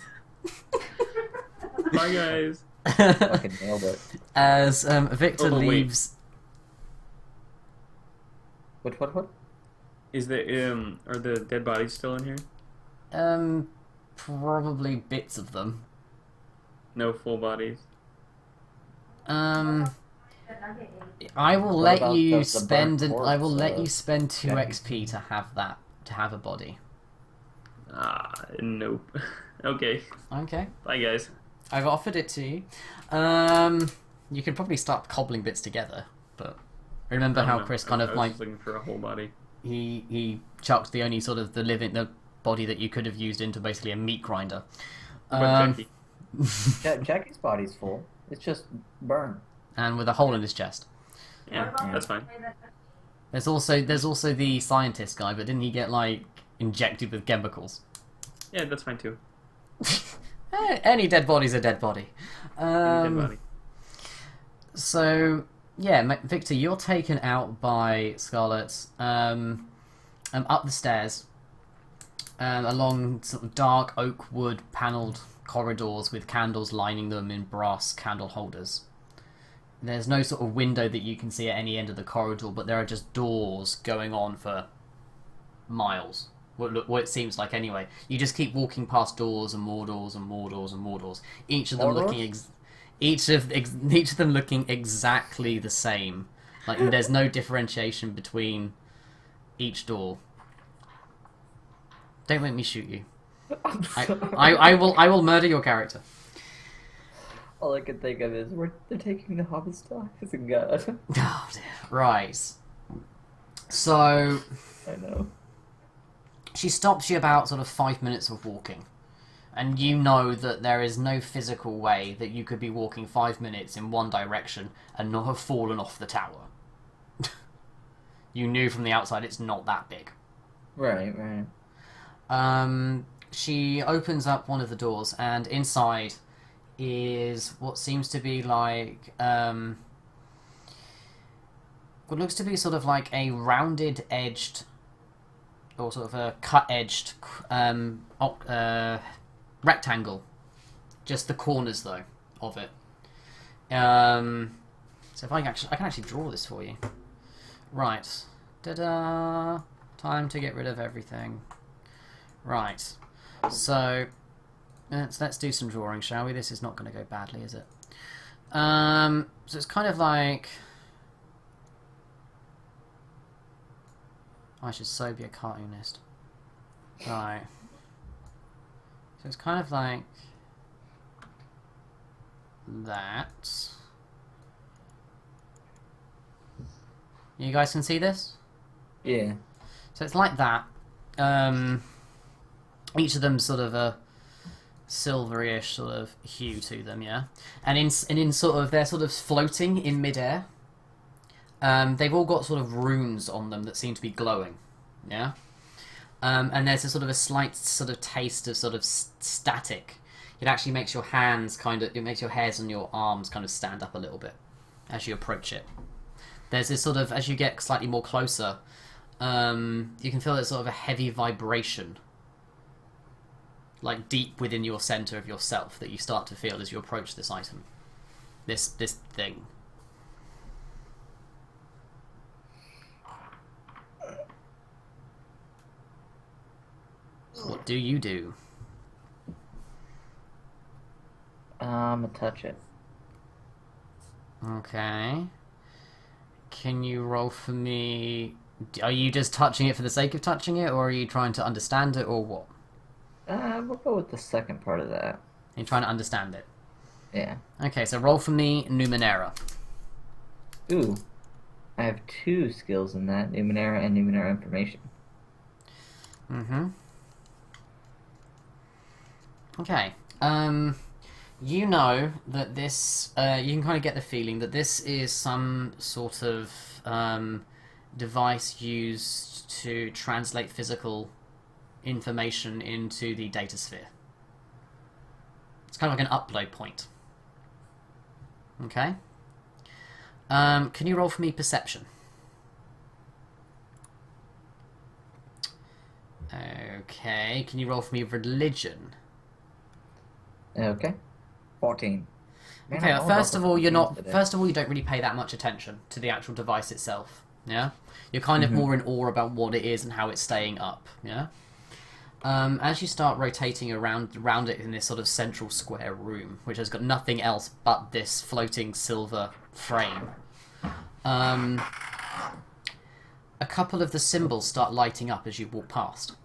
Bye, guys. Fucking nailed it. As Victor Oh, wait. leaves. What? Is the are the dead bodies still in here? Probably bits of them. No full bodies. I will What let about you the spend. burnt I will corpse, let you spend 2 Jack? XP to have that. To have a body. Nope. Okay. Okay. Bye, guys. I've offered it to you. You can probably start cobbling bits together, but remember I don't how know. Chris I kind was of like just looking for a whole body. he chucked the only sort of the body that you could have used into basically a meat grinder. But Jackie. Jackie's body's full. It's just burn. And with a hole in his chest. Yeah, that's fine. There's also the scientist guy, but didn't he get like injected with chemicals? Yeah, that's fine too. Any dead body's a dead body. Dead body. So yeah, Victor, you're taken out by Scarlet up the stairs, along sort of dark oak wood panelled corridors with candles lining them in brass candle holders. There's no sort of window that you can see at any end of the corridor, but there are just doors going on for miles. What it seems like anyway. You just keep walking past doors and more doors and more doors and more doors. Each of them More looking each of them looking exactly the same. Like there's no differentiation between each door. Don't make me shoot you. I'm sorry. I will murder your character. All I can think of is they're taking the Hobbit's lives and God. Oh dear. Right. So I know. she stops you about sort of 5 minutes of walking. And you know that there is no physical way that you could be walking 5 minutes in one direction and not have fallen off the tower. You knew from the outside it's not that big. Right. She opens up one of the doors, and inside is what seems to be like what looks to be sort of like a rounded edged or sort of a cut edged rectangle, just the corners though of it. So if I can actually draw this for you. Right, ta-da! Time to get rid of everything. Right, so let's do some drawing, shall we? This is not going to go badly, is it? So it's kind of like I should so be a cartoonist. Right. So it's kind of like that. You guys can see this? Yeah. So it's like that. Each of them sort of a silveryish sort of hue to them, yeah. And in sort of they're sort of floating in midair. They've all got sort of runes on them that seem to be glowing, yeah. And there's a sort of a slight sort of taste of sort of static. It actually makes your hands it makes your hairs on your arms kind of stand up a little bit as you approach it. There's this sort of, as you get slightly more closer, you can feel there's sort of a heavy vibration, like deep within your center of yourself, that you start to feel as you approach this item, this thing. What do you do? I'm gonna touch it. Okay. Can you roll for me? Are you just touching it for the sake of touching it, or are you trying to understand it, or what? We'll go with the second part of that. You're trying to understand it. Yeah. Okay, so roll for me Numenera. Ooh. I have 2 skills in that, Numenera and Numenera Information. Mm-hmm. Okay. You know that this, you can kind of get the feeling that this is some sort of device used to translate physical information into the data sphere. It's kind of like an upload point. Okay. Can you roll for me perception? Okay. Can you roll for me religion? Okay. 14. Man, Okay, I'm all first about of the all, you're 14s not. today. First of all, you don't really pay that much attention to the actual device itself. Yeah, you're kind of Mhm. more in awe about what it is and how it's staying up. Yeah. As you start rotating around it in this sort of central square room, which has got nothing else but this floating silver frame, a couple of the symbols start lighting up as you walk past.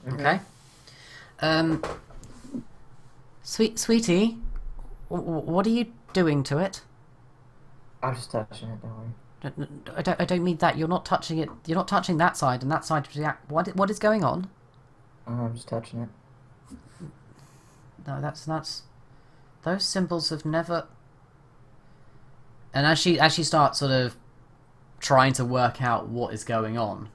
Okay. Sweetie, what are you doing to it? I'm just touching it, don't worry. I don't mean that. You're not touching it. You're not touching that side, and that side. What is going on? I'm just touching it. No, that's those symbols have never. And as she starts sort of trying to work out what is going on,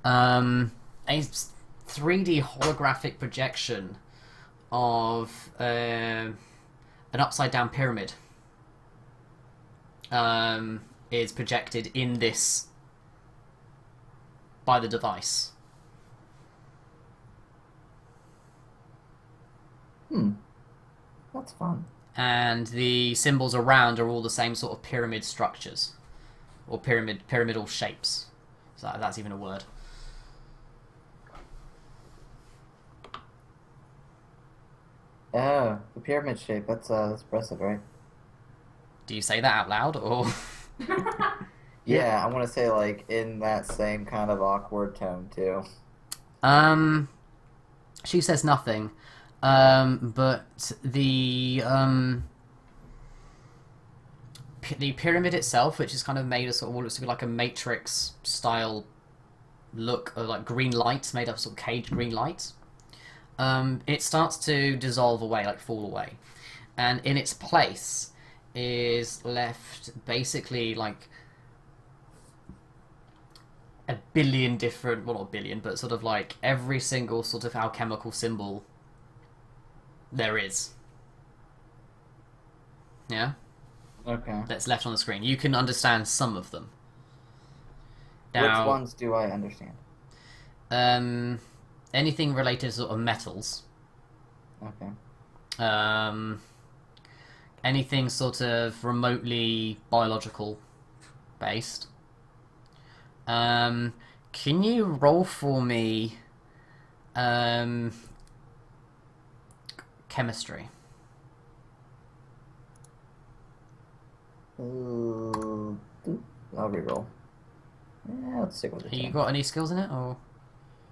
a 3D holographic projection of an upside down pyramid is projected in this by the device. That's fun. And the symbols around are all the same sort of pyramid structures or pyramidal shapes. So that's even a word. Oh, the pyramid shape. That's impressive, right? Do you say that out loud or? Yeah, I want to say like in that same kind of awkward tone too. She says nothing. But the pyramid itself, which is kind of made of sort of what looks to be like a matrix style look, or like green light, made up of sort of caged green light. It starts to dissolve away, like fall away, and in its place is left basically like a billion different, well, not a billion, but sort of like every single sort of alchemical symbol there is. Yeah? Okay. That's left on the screen. You can understand some of them. Which Now, ones do I understand? anything related to sort of metals, Okay. anything sort of remotely biological based. Can you roll for me chemistry? I'll reroll. Yeah, let's stick with the You 10. got any skills in it, or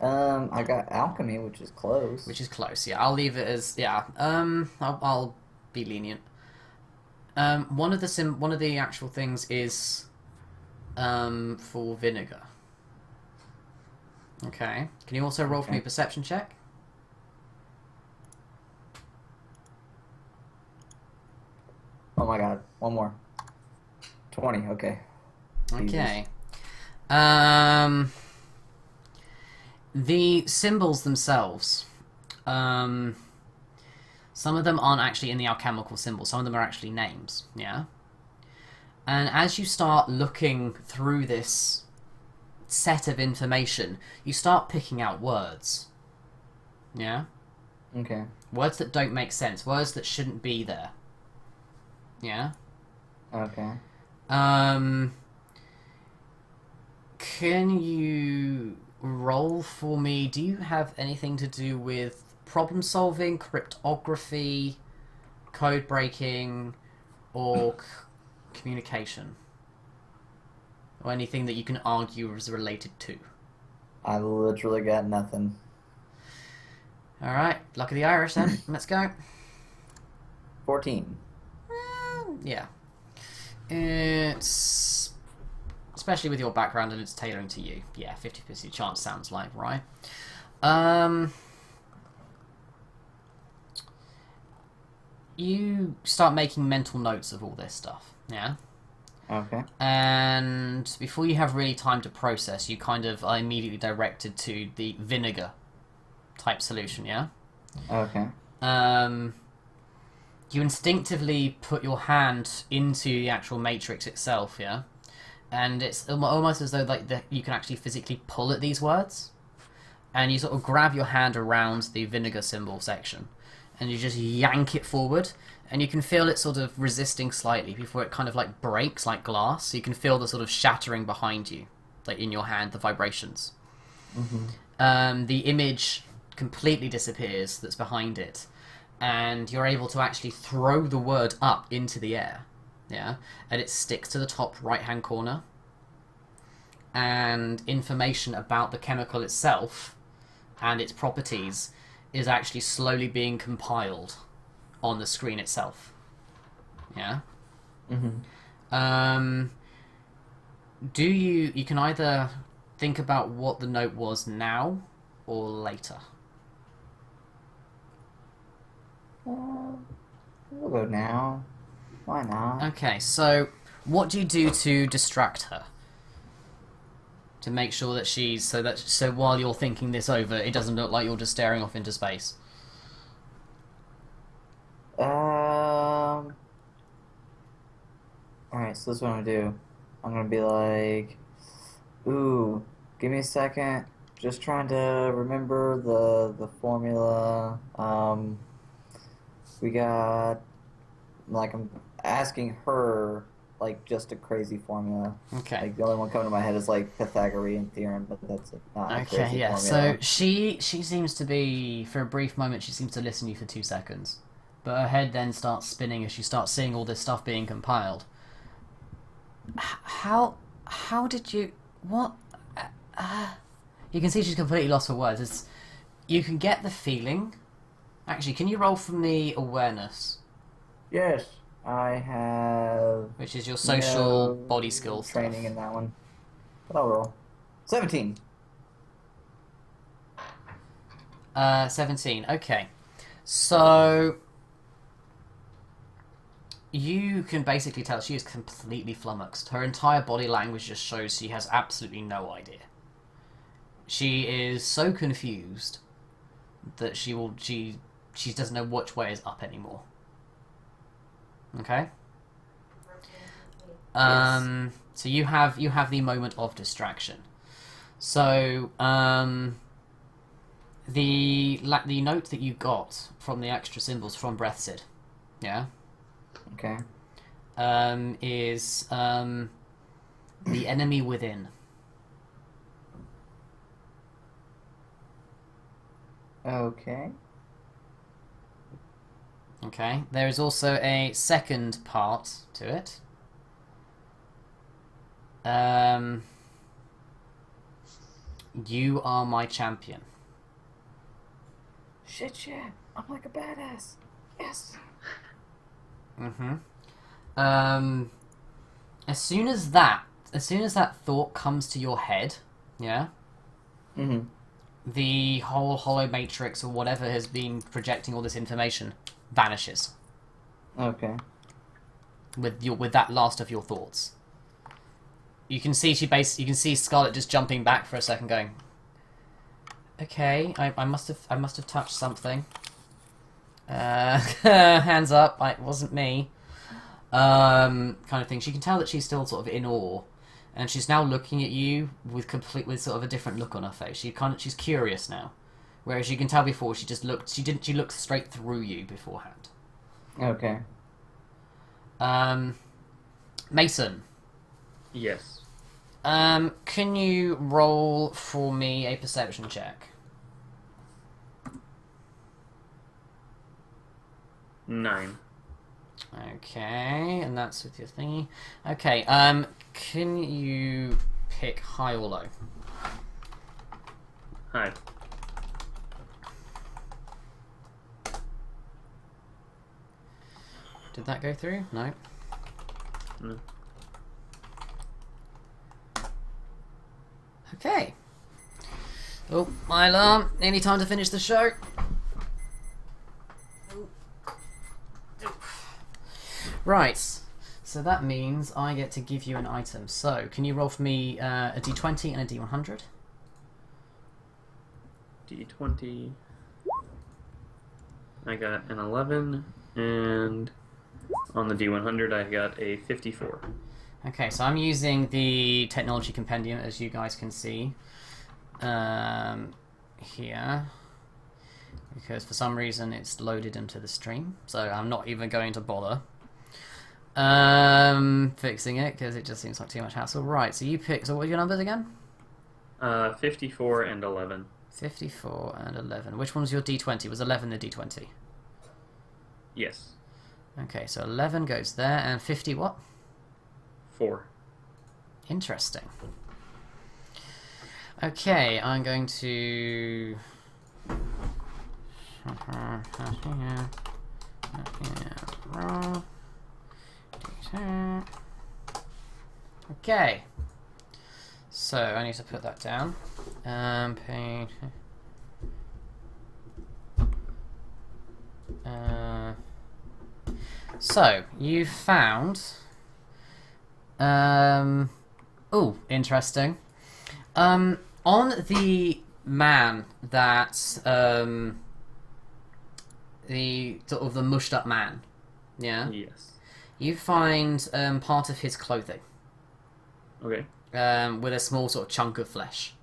I got alchemy, which is close. which is close? Yeah, I'll leave it as yeah. I'll be lenient. One of the actual things is for vinegar. Okay. Can you also roll for me a perception check? Oh my god, one more. 20, okay. Okay. The symbols themselves, some of them aren't actually in the alchemical symbols. Some of them are actually names. Yeah. And as you start looking through this set of information, you start picking out words. Yeah. Okay. Words that don't make sense. Words that shouldn't be there. Yeah. Okay. Can you roll for me? Do you have anything to do with problem solving, cryptography, code breaking, or communication? Or anything that you can argue is related to? I literally got nothing. Alright, luck of the Irish then. Let's go. 14. Yeah. It's... Especially with your background and it's tailoring to you. Yeah, 50-50 chance sounds like, right? You start making mental notes of all this stuff, yeah? Okay. And before you have really time to process, you kind of are immediately directed to the vinegar type solution, yeah? Okay. You instinctively put your hand into the actual matrix itself, yeah? And it's almost as though you can actually physically pull at these words. And you sort of grab your hand around the vinegar symbol section. And you just yank it forward. And you can feel it sort of resisting slightly before it kind of like breaks like glass. So you can feel the sort of shattering behind you. Like in your hand, the vibrations. Mm-hmm. The image completely disappears that's behind it. And you're able to actually throw the word up into the air. Yeah, and it sticks to the top right-hand corner. And information about the chemical itself and its properties is actually slowly being compiled on the screen itself. Yeah. Mm-hmm. You can either think about what the note was now or later. We'll go now. Why not? Okay, so what do you do to distract her? To make sure that so while you're thinking this over, it doesn't look like you're just staring off into space. Alright, so this is what I'm gonna do. I'm gonna be like, ooh, give me a second. Just trying to remember the formula. We got, like, I'm asking her, like, just a crazy formula. Okay. Like, the only one coming to my head is, like, Pythagorean theorem, but that's not a Okay, crazy yeah. formula. So she seems to be, for a brief moment, she seems to listen to you for 2 seconds, but her head then starts spinning as she starts seeing all this stuff being compiled. How did you what? You can see she's completely lost for words. You can get the feeling. Actually, can you roll from the awareness, Yes, I have which is your social no body skill training stuff? in that one. But I'll roll. 17. 17. Okay, so you can basically tell she is completely flummoxed. Her entire body language just shows she has absolutely no idea. She is so confused that she doesn't know which way is up anymore. Okay? So you have the moment of distraction. So the note that you got from the extra symbols from Breathsid, yeah, Okay. is the enemy within. Okay. Okay. There is also a second part to it. You are my champion. Shit, yeah. I'm like a badass. Yes. Mm-hmm. As soon as that thought comes to your head, yeah, Mm-hmm. the whole hollow matrix or whatever has been projecting all this information vanishes Okay. with that last of your thoughts. You can see you can see Scarlet just jumping back for a second, going, "Okay, I must have touched something." Hands up, it wasn't me. Kind of thing. She can tell that she's still sort of in awe, and she's now looking at you with sort of a different look on her face. She's curious now, whereas you can tell before she looked straight through you beforehand. Okay. Mason, Yes. can you roll for me a perception check? 9. Okay, and that's with your thingy. Okay, can you pick high or low? Hi. Did that go through? No. No. Okay. Oh, my alarm. Any time to finish the show? Right. So that means I get to give you an item. So, can you roll for me a d20 and a d100? D20. I got an 11, and on the D100 I got a 54. Okay, so I'm using the technology compendium, as you guys can see here, because for some reason it's loaded into the stream, so I'm not even going to bother fixing it, because it just seems like too much hassle. Right, so you pick. So what are your numbers again? 54 and 11. 54 and 11. Which one's your d20? Was 11 the d20? Yes. Okay, so 11 goes there, and 50 what? 4. Interesting. Okay, I'm going to... Okay. So, I need to put that down. Page... So, you found... Oh, interesting. On the man that... the sort of the mushed up man, yeah? Yes. You find part of his clothing. Okay. With a small sort of chunk of flesh.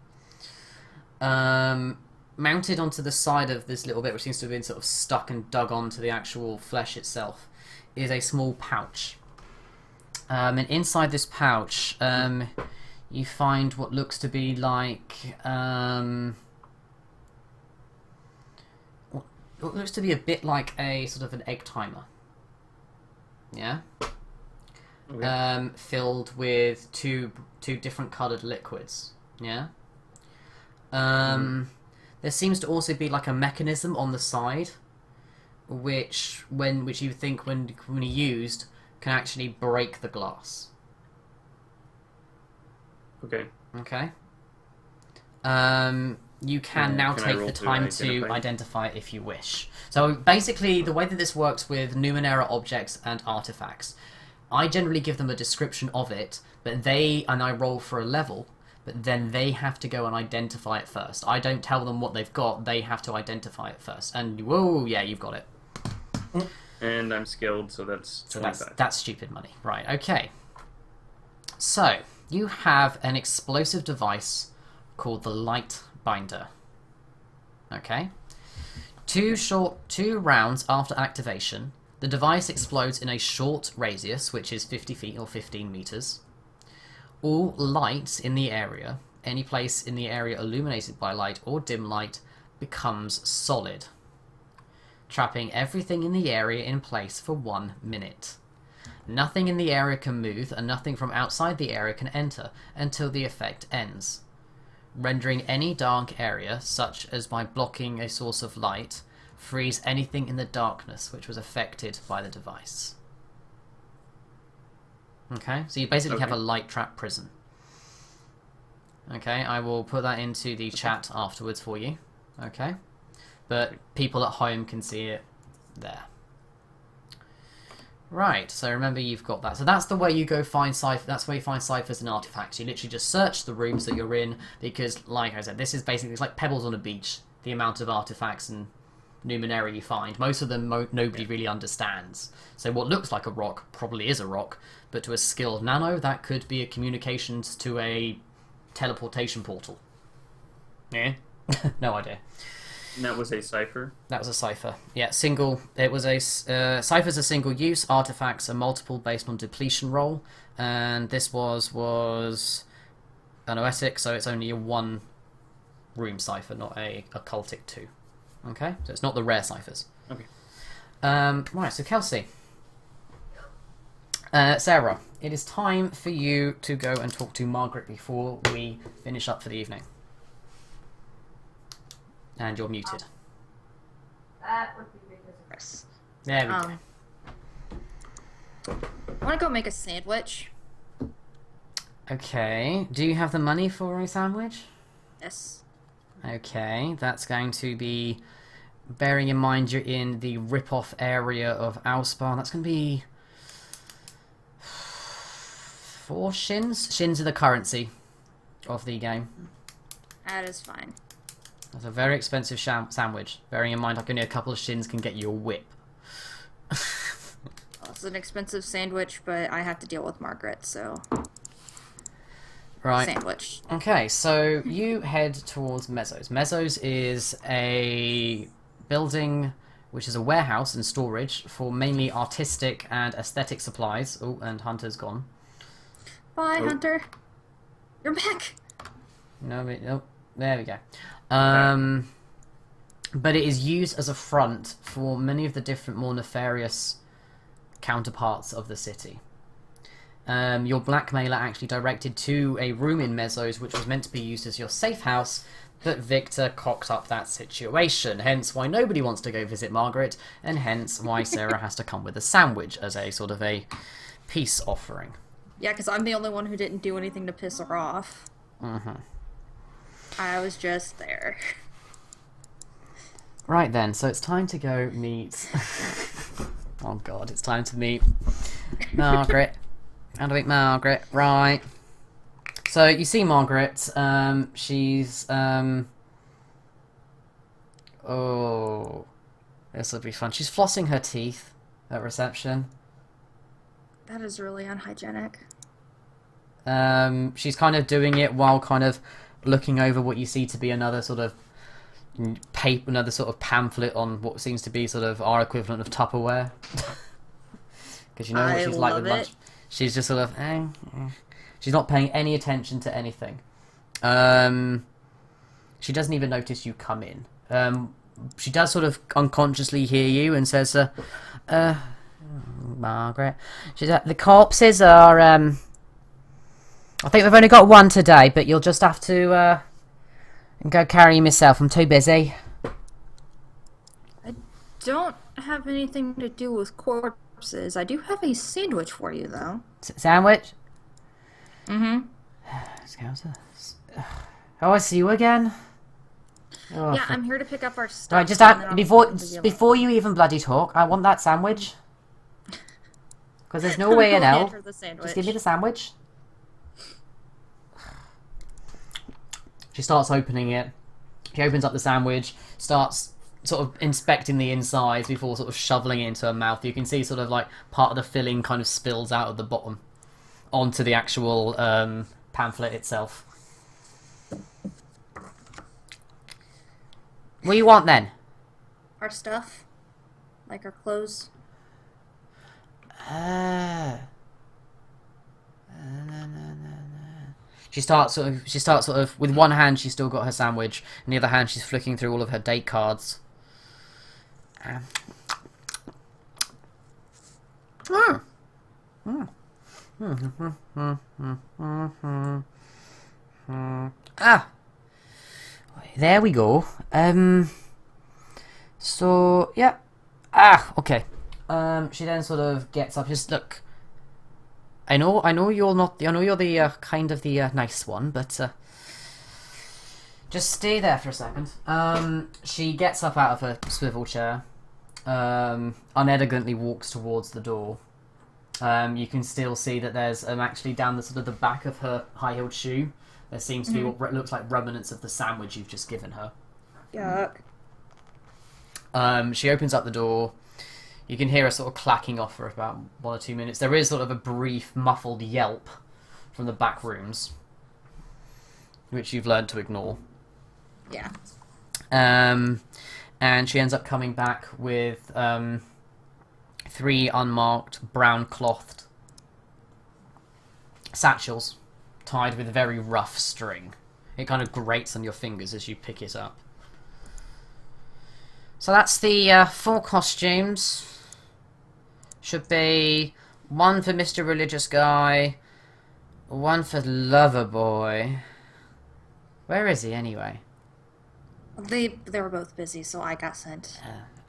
Mounted onto the side of this little bit, which seems to have been sort of stuck and dug onto the actual flesh itself, is a small pouch. And inside this pouch, you find what looks to be like... what looks to be a bit like a sort of an egg timer. Yeah? Okay. Filled with two different coloured liquids. Yeah? There seems to also be like a mechanism on the side, which you think when used can actually break the glass. Okay. Okay. You can now can I take roll the to time to identify it if you wish. So basically, the way that this works with Numenera objects and artifacts, I generally give them a description of it, but I roll for a level, but then they have to go and identify it first. I don't tell them what they've got, they have to identify it first. And whoa, yeah, you've got it. And I'm skilled, so that's 25. That's stupid money. Right, okay. So, you have an explosive device called the Light Binder. Okay? 2 rounds after activation, the device explodes in a short radius, which is 50 feet or 15 meters. All light in the area, any place in the area illuminated by light or dim light, becomes solid, trapping everything in the area in place for 1 minute. Nothing in the area can move, and nothing from outside the area can enter until the effect ends, rendering any dark area, such as by blocking a source of light, freeze anything in the darkness which was affected by the device. Okay, so you basically have a light trap prison. Okay, I will put that into the chat afterwards for you. Okay, but people at home can see it there. Right, so remember you've got that. So that's the way you go find ciphers. That's where you find ciphers and artifacts. You literally just search the rooms that you're in, because, like I said, this is basically, it's like pebbles on a beach. The amount of artifacts and Numenera you find. Most of them nobody really understands. So what looks like a rock probably is a rock, but to a skilled nano, that could be a communications to a teleportation portal. Yeah, no idea. And that was a cipher? That was a cipher. Yeah, single. It was a ciphers are single use. Artifacts are multiple based on depletion roll, and this was an Oetic, so it's only a 1 room cipher, not a occultic 2. Okay, so it's not the rare ciphers. Okay. Right. So Kelsey, Sarah, it is time for you to go and talk to Margaret before we finish up for the evening. And you're muted. That would be ridiculous. There we go. I want to go make a sandwich. Okay. Do you have the money for a sandwich? Yes. Okay, that's going to be... Bearing in mind you're in the rip-off area of Alspar, that's going to be... 4 shins? Shins are the currency of the game. That is fine. That's a very expensive sandwich. Bearing in mind like only a couple of shins can get you a whip. Well, it's an expensive sandwich, but I have to deal with Margaret, so... Right. Sandwich. Okay, so you head towards Mezzo's. Mezzo's is a building which is a warehouse and storage for mainly artistic and aesthetic supplies. Oh, and Hunter's gone. Bye, Oh. Hunter. You're back. No, there we go. But it is used as a front for many of the different more nefarious counterparts of the city. Your blackmailer actually directed to a room in Mezzo's which was meant to be used as your safe house, but Victor cocked up that situation, hence why nobody wants to go visit Margaret, and hence why Sarah has to come with a sandwich as a sort of a peace offering. Yeah, because I'm the only one who didn't do anything to piss her off. Mm-hmm. I was just there. Right then, so it's time to go meet... oh god, it's time to meet Margaret. How to meet Margaret, right. So you see Margaret, she's, oh, this will be fun. She's flossing her teeth at reception. That is really unhygienic. She's kind of doing it while kind of looking over what you see to be another sort of paper, another sort of pamphlet on what seems to be sort of our equivalent of Tupperware. Because you know what I she's like with love lunch. it. She's just sort of, she's not paying any attention to anything. She doesn't even notice you come in. She does sort of unconsciously hear you and says, Margaret. She's the corpses are, I think we've only got one today, but you'll just have to, go carry him yourself. I'm too busy. I don't have anything to do with corpses. I do have a sandwich for you, though. Sandwich? Mm-hmm. Oh, I see you again. Oh, Yeah, I'm here to pick up our stuff. right, just and then I'll before give you a- before you even bloody talk, I want that sandwich. Because there's no way in I'll hell. hand her the sandwich. Just give me the sandwich. She starts opening it. She opens up the sandwich, starts sort of inspecting the insides before sort of shoveling it into her mouth. You can see sort of like part of the filling kind of spills out of the bottom onto the actual pamphlet itself. What do you want then? Our stuff, like our clothes. She starts sort of with one hand she's still got her sandwich, and the other hand she's flicking through all of her date cards. Ah, there we go. So yeah. Okay. She then sort of gets up. Just look. I know you're not. I know you're the kind of the nice one, but just stay there for a second. She gets up out of her swivel chair, unelegantly walks towards the door. You can still see that there's actually down the sort of the back of her high-heeled shoe. There seems to be what looks like remnants of the sandwich you've just given her. Yuck. She opens up the door. You can hear her sort of clacking off for about 1 or 2 minutes. There is sort of a brief, muffled yelp from the back rooms, which you've learned to ignore. Yeah. And she ends up coming back with 3 unmarked, brown-clothed satchels tied with very rough string. It kind of grates on your fingers as you pick it up. So that's the 4 costumes. Should be 1 for Mr. Religious Guy, 1 for Lover Boy. Where is he anyway? They were both busy, so I got sent.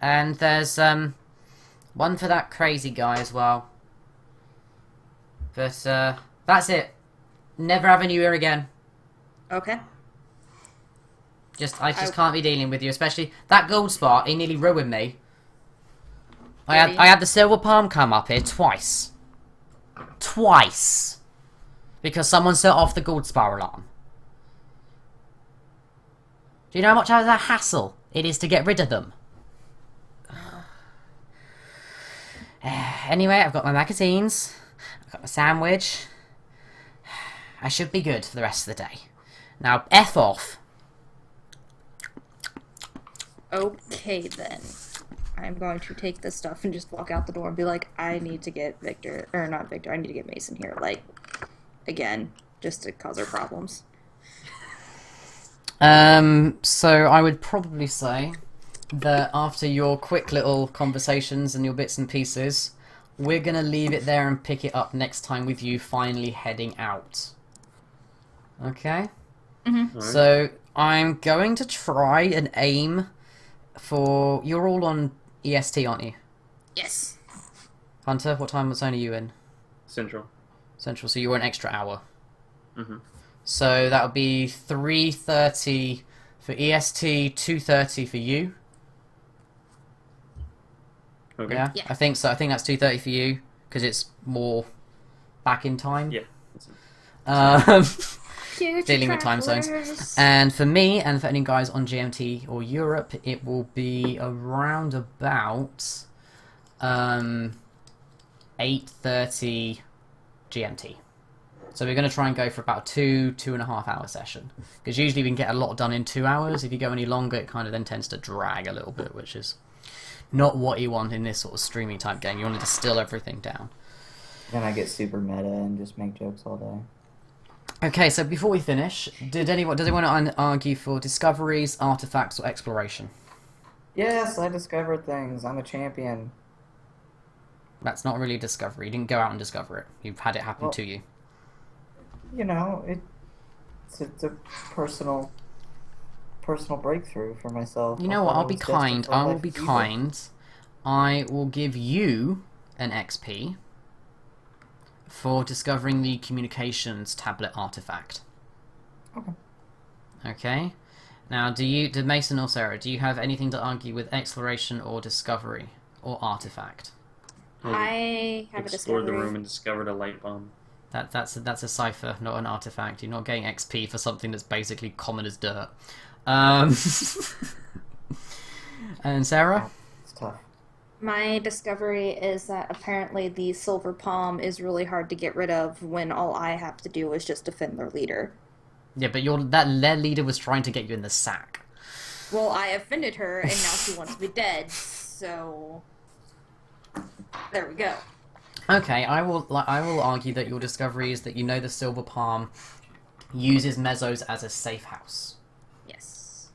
And there's 1 for that crazy guy as well. But that's it. Never having you here again. Okay. I just can't be dealing with you, especially that gold spot. He nearly ruined me. I had the silver palm come up here twice. Twice. Because someone set off the gold spar alarm. Do you know how much of a hassle it is to get rid of them? Anyway, I've got my magazines. I've got my sandwich. I should be good for the rest of the day. Now, F off. Okay, then. I'm going to take this stuff and just walk out the door and be like, I need to get Victor, or not Victor, I need to get Mason here, like, again, just to cause her problems. So I would probably say that after your quick little conversations and your bits and pieces, we're going to leave it there and pick it up next time with you finally heading out. Okay? Mm-hmm. Right. So I'm going to try and aim for... You're all on EST, aren't you? Yes. Hunter, what time zone are you in? Central. Central, so you're an extra hour. Mm-hmm. So that would be 3:30 for EST, 2:30 for you. Okay. Yeah, Yeah. I think so. I think that's 2:30 for you because it's more back in time. Yeah. Um, Future dealing with time zones. travelers. And for me, and for any guys on GMT or Europe, it will be around about 8:30 GMT. So we're going to try and go for about 2.5 hour session. Because usually we can get a lot done in 2 hours. If you go any longer, it kind of then tends to drag a little bit, which is not what you want in this sort of streaming type game. You want to distill everything down. Then I get super meta and just make jokes all day. Okay, so before we finish, does anyone want to argue for discoveries, artifacts, or exploration? Yes, I discovered things. I'm a champion. That's not really a discovery. You didn't go out and discover it. You've had it happen Well, to you. You know, it's a personal breakthrough for myself. You know what? I I'll be was destined kind. for a I will life be of evil. kind. I will give you an XP for discovering the communications tablet artifact. Okay. Okay. Now, did Mason or Sarah, do you have anything to argue with exploration or discovery or artifact? I have a Explored the discovery. room and discovered a light bomb. That's a cipher, not an artifact. You're not getting XP for something that's basically common as dirt. And Sarah? It's tough. My discovery is that apparently the silver palm is really hard to get rid of when all I have to do is just defend their leader. Yeah, but their leader was trying to get you in the sack. Well, I offended her and now she wants me dead, so there we go. Okay, I will argue that your discovery is that you know the silver palm uses mezzos as a safe house. Yes.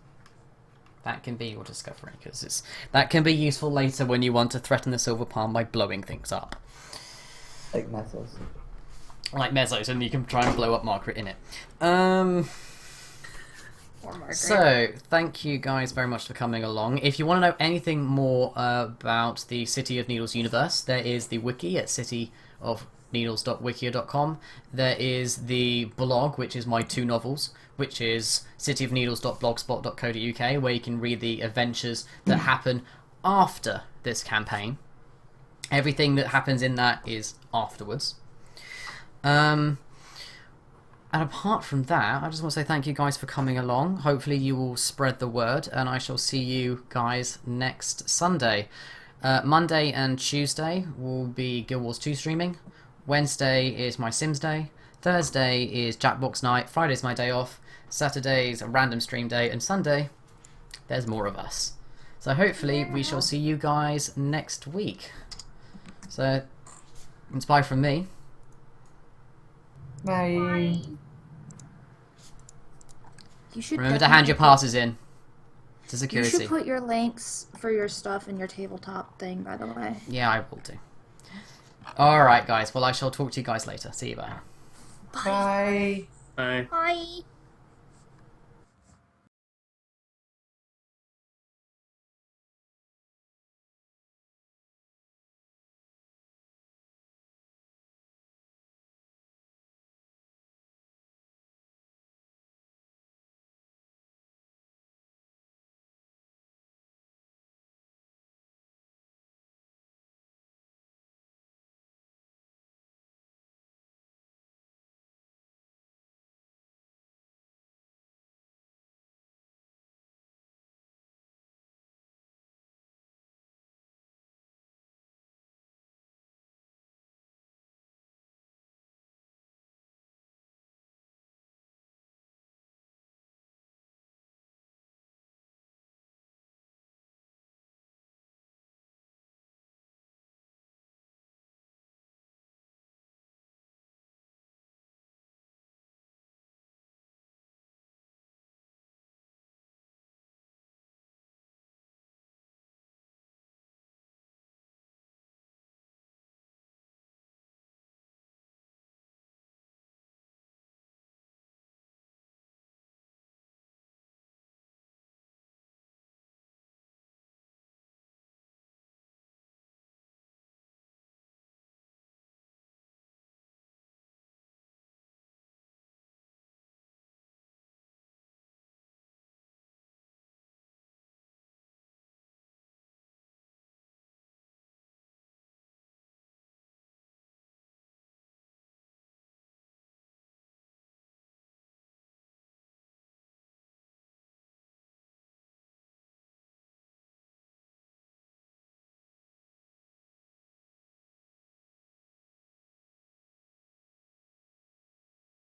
That can be your discovery, because that can be useful later when you want to threaten the silver palm by blowing things up. Like messes. Like mezzos, and you can try and blow up Margaret in it. Or Margaret. So, thank you guys very much for coming along. If you want to know anything more about the City of Needles universe, there is the wiki at cityofneedles.wikia.com. There is the blog, which is my 2 novels, which is cityofneedles.blogspot.co.uk, where you can read the adventures that happen after this campaign. Everything that happens in that is afterwards. And apart from that, I just want to say thank you guys for coming along. Hopefully you will spread the word, and I shall see you guys next Sunday. Monday and Tuesday will be Guild Wars 2 streaming. Wednesday is my Sims day. Thursday is Jackbox night. Friday's my day off. Saturday's a random stream day. And Sunday, there's more of us. So hopefully we shall see you guys next week. So, it's bye from me. Bye. You should Remember to hand your passes in to You security. should put your links for your stuff in your tabletop thing, by the way. Yeah, I will do. Alright, guys. Well, I shall talk to you guys later. See you, bye. Bye. Bye. Bye.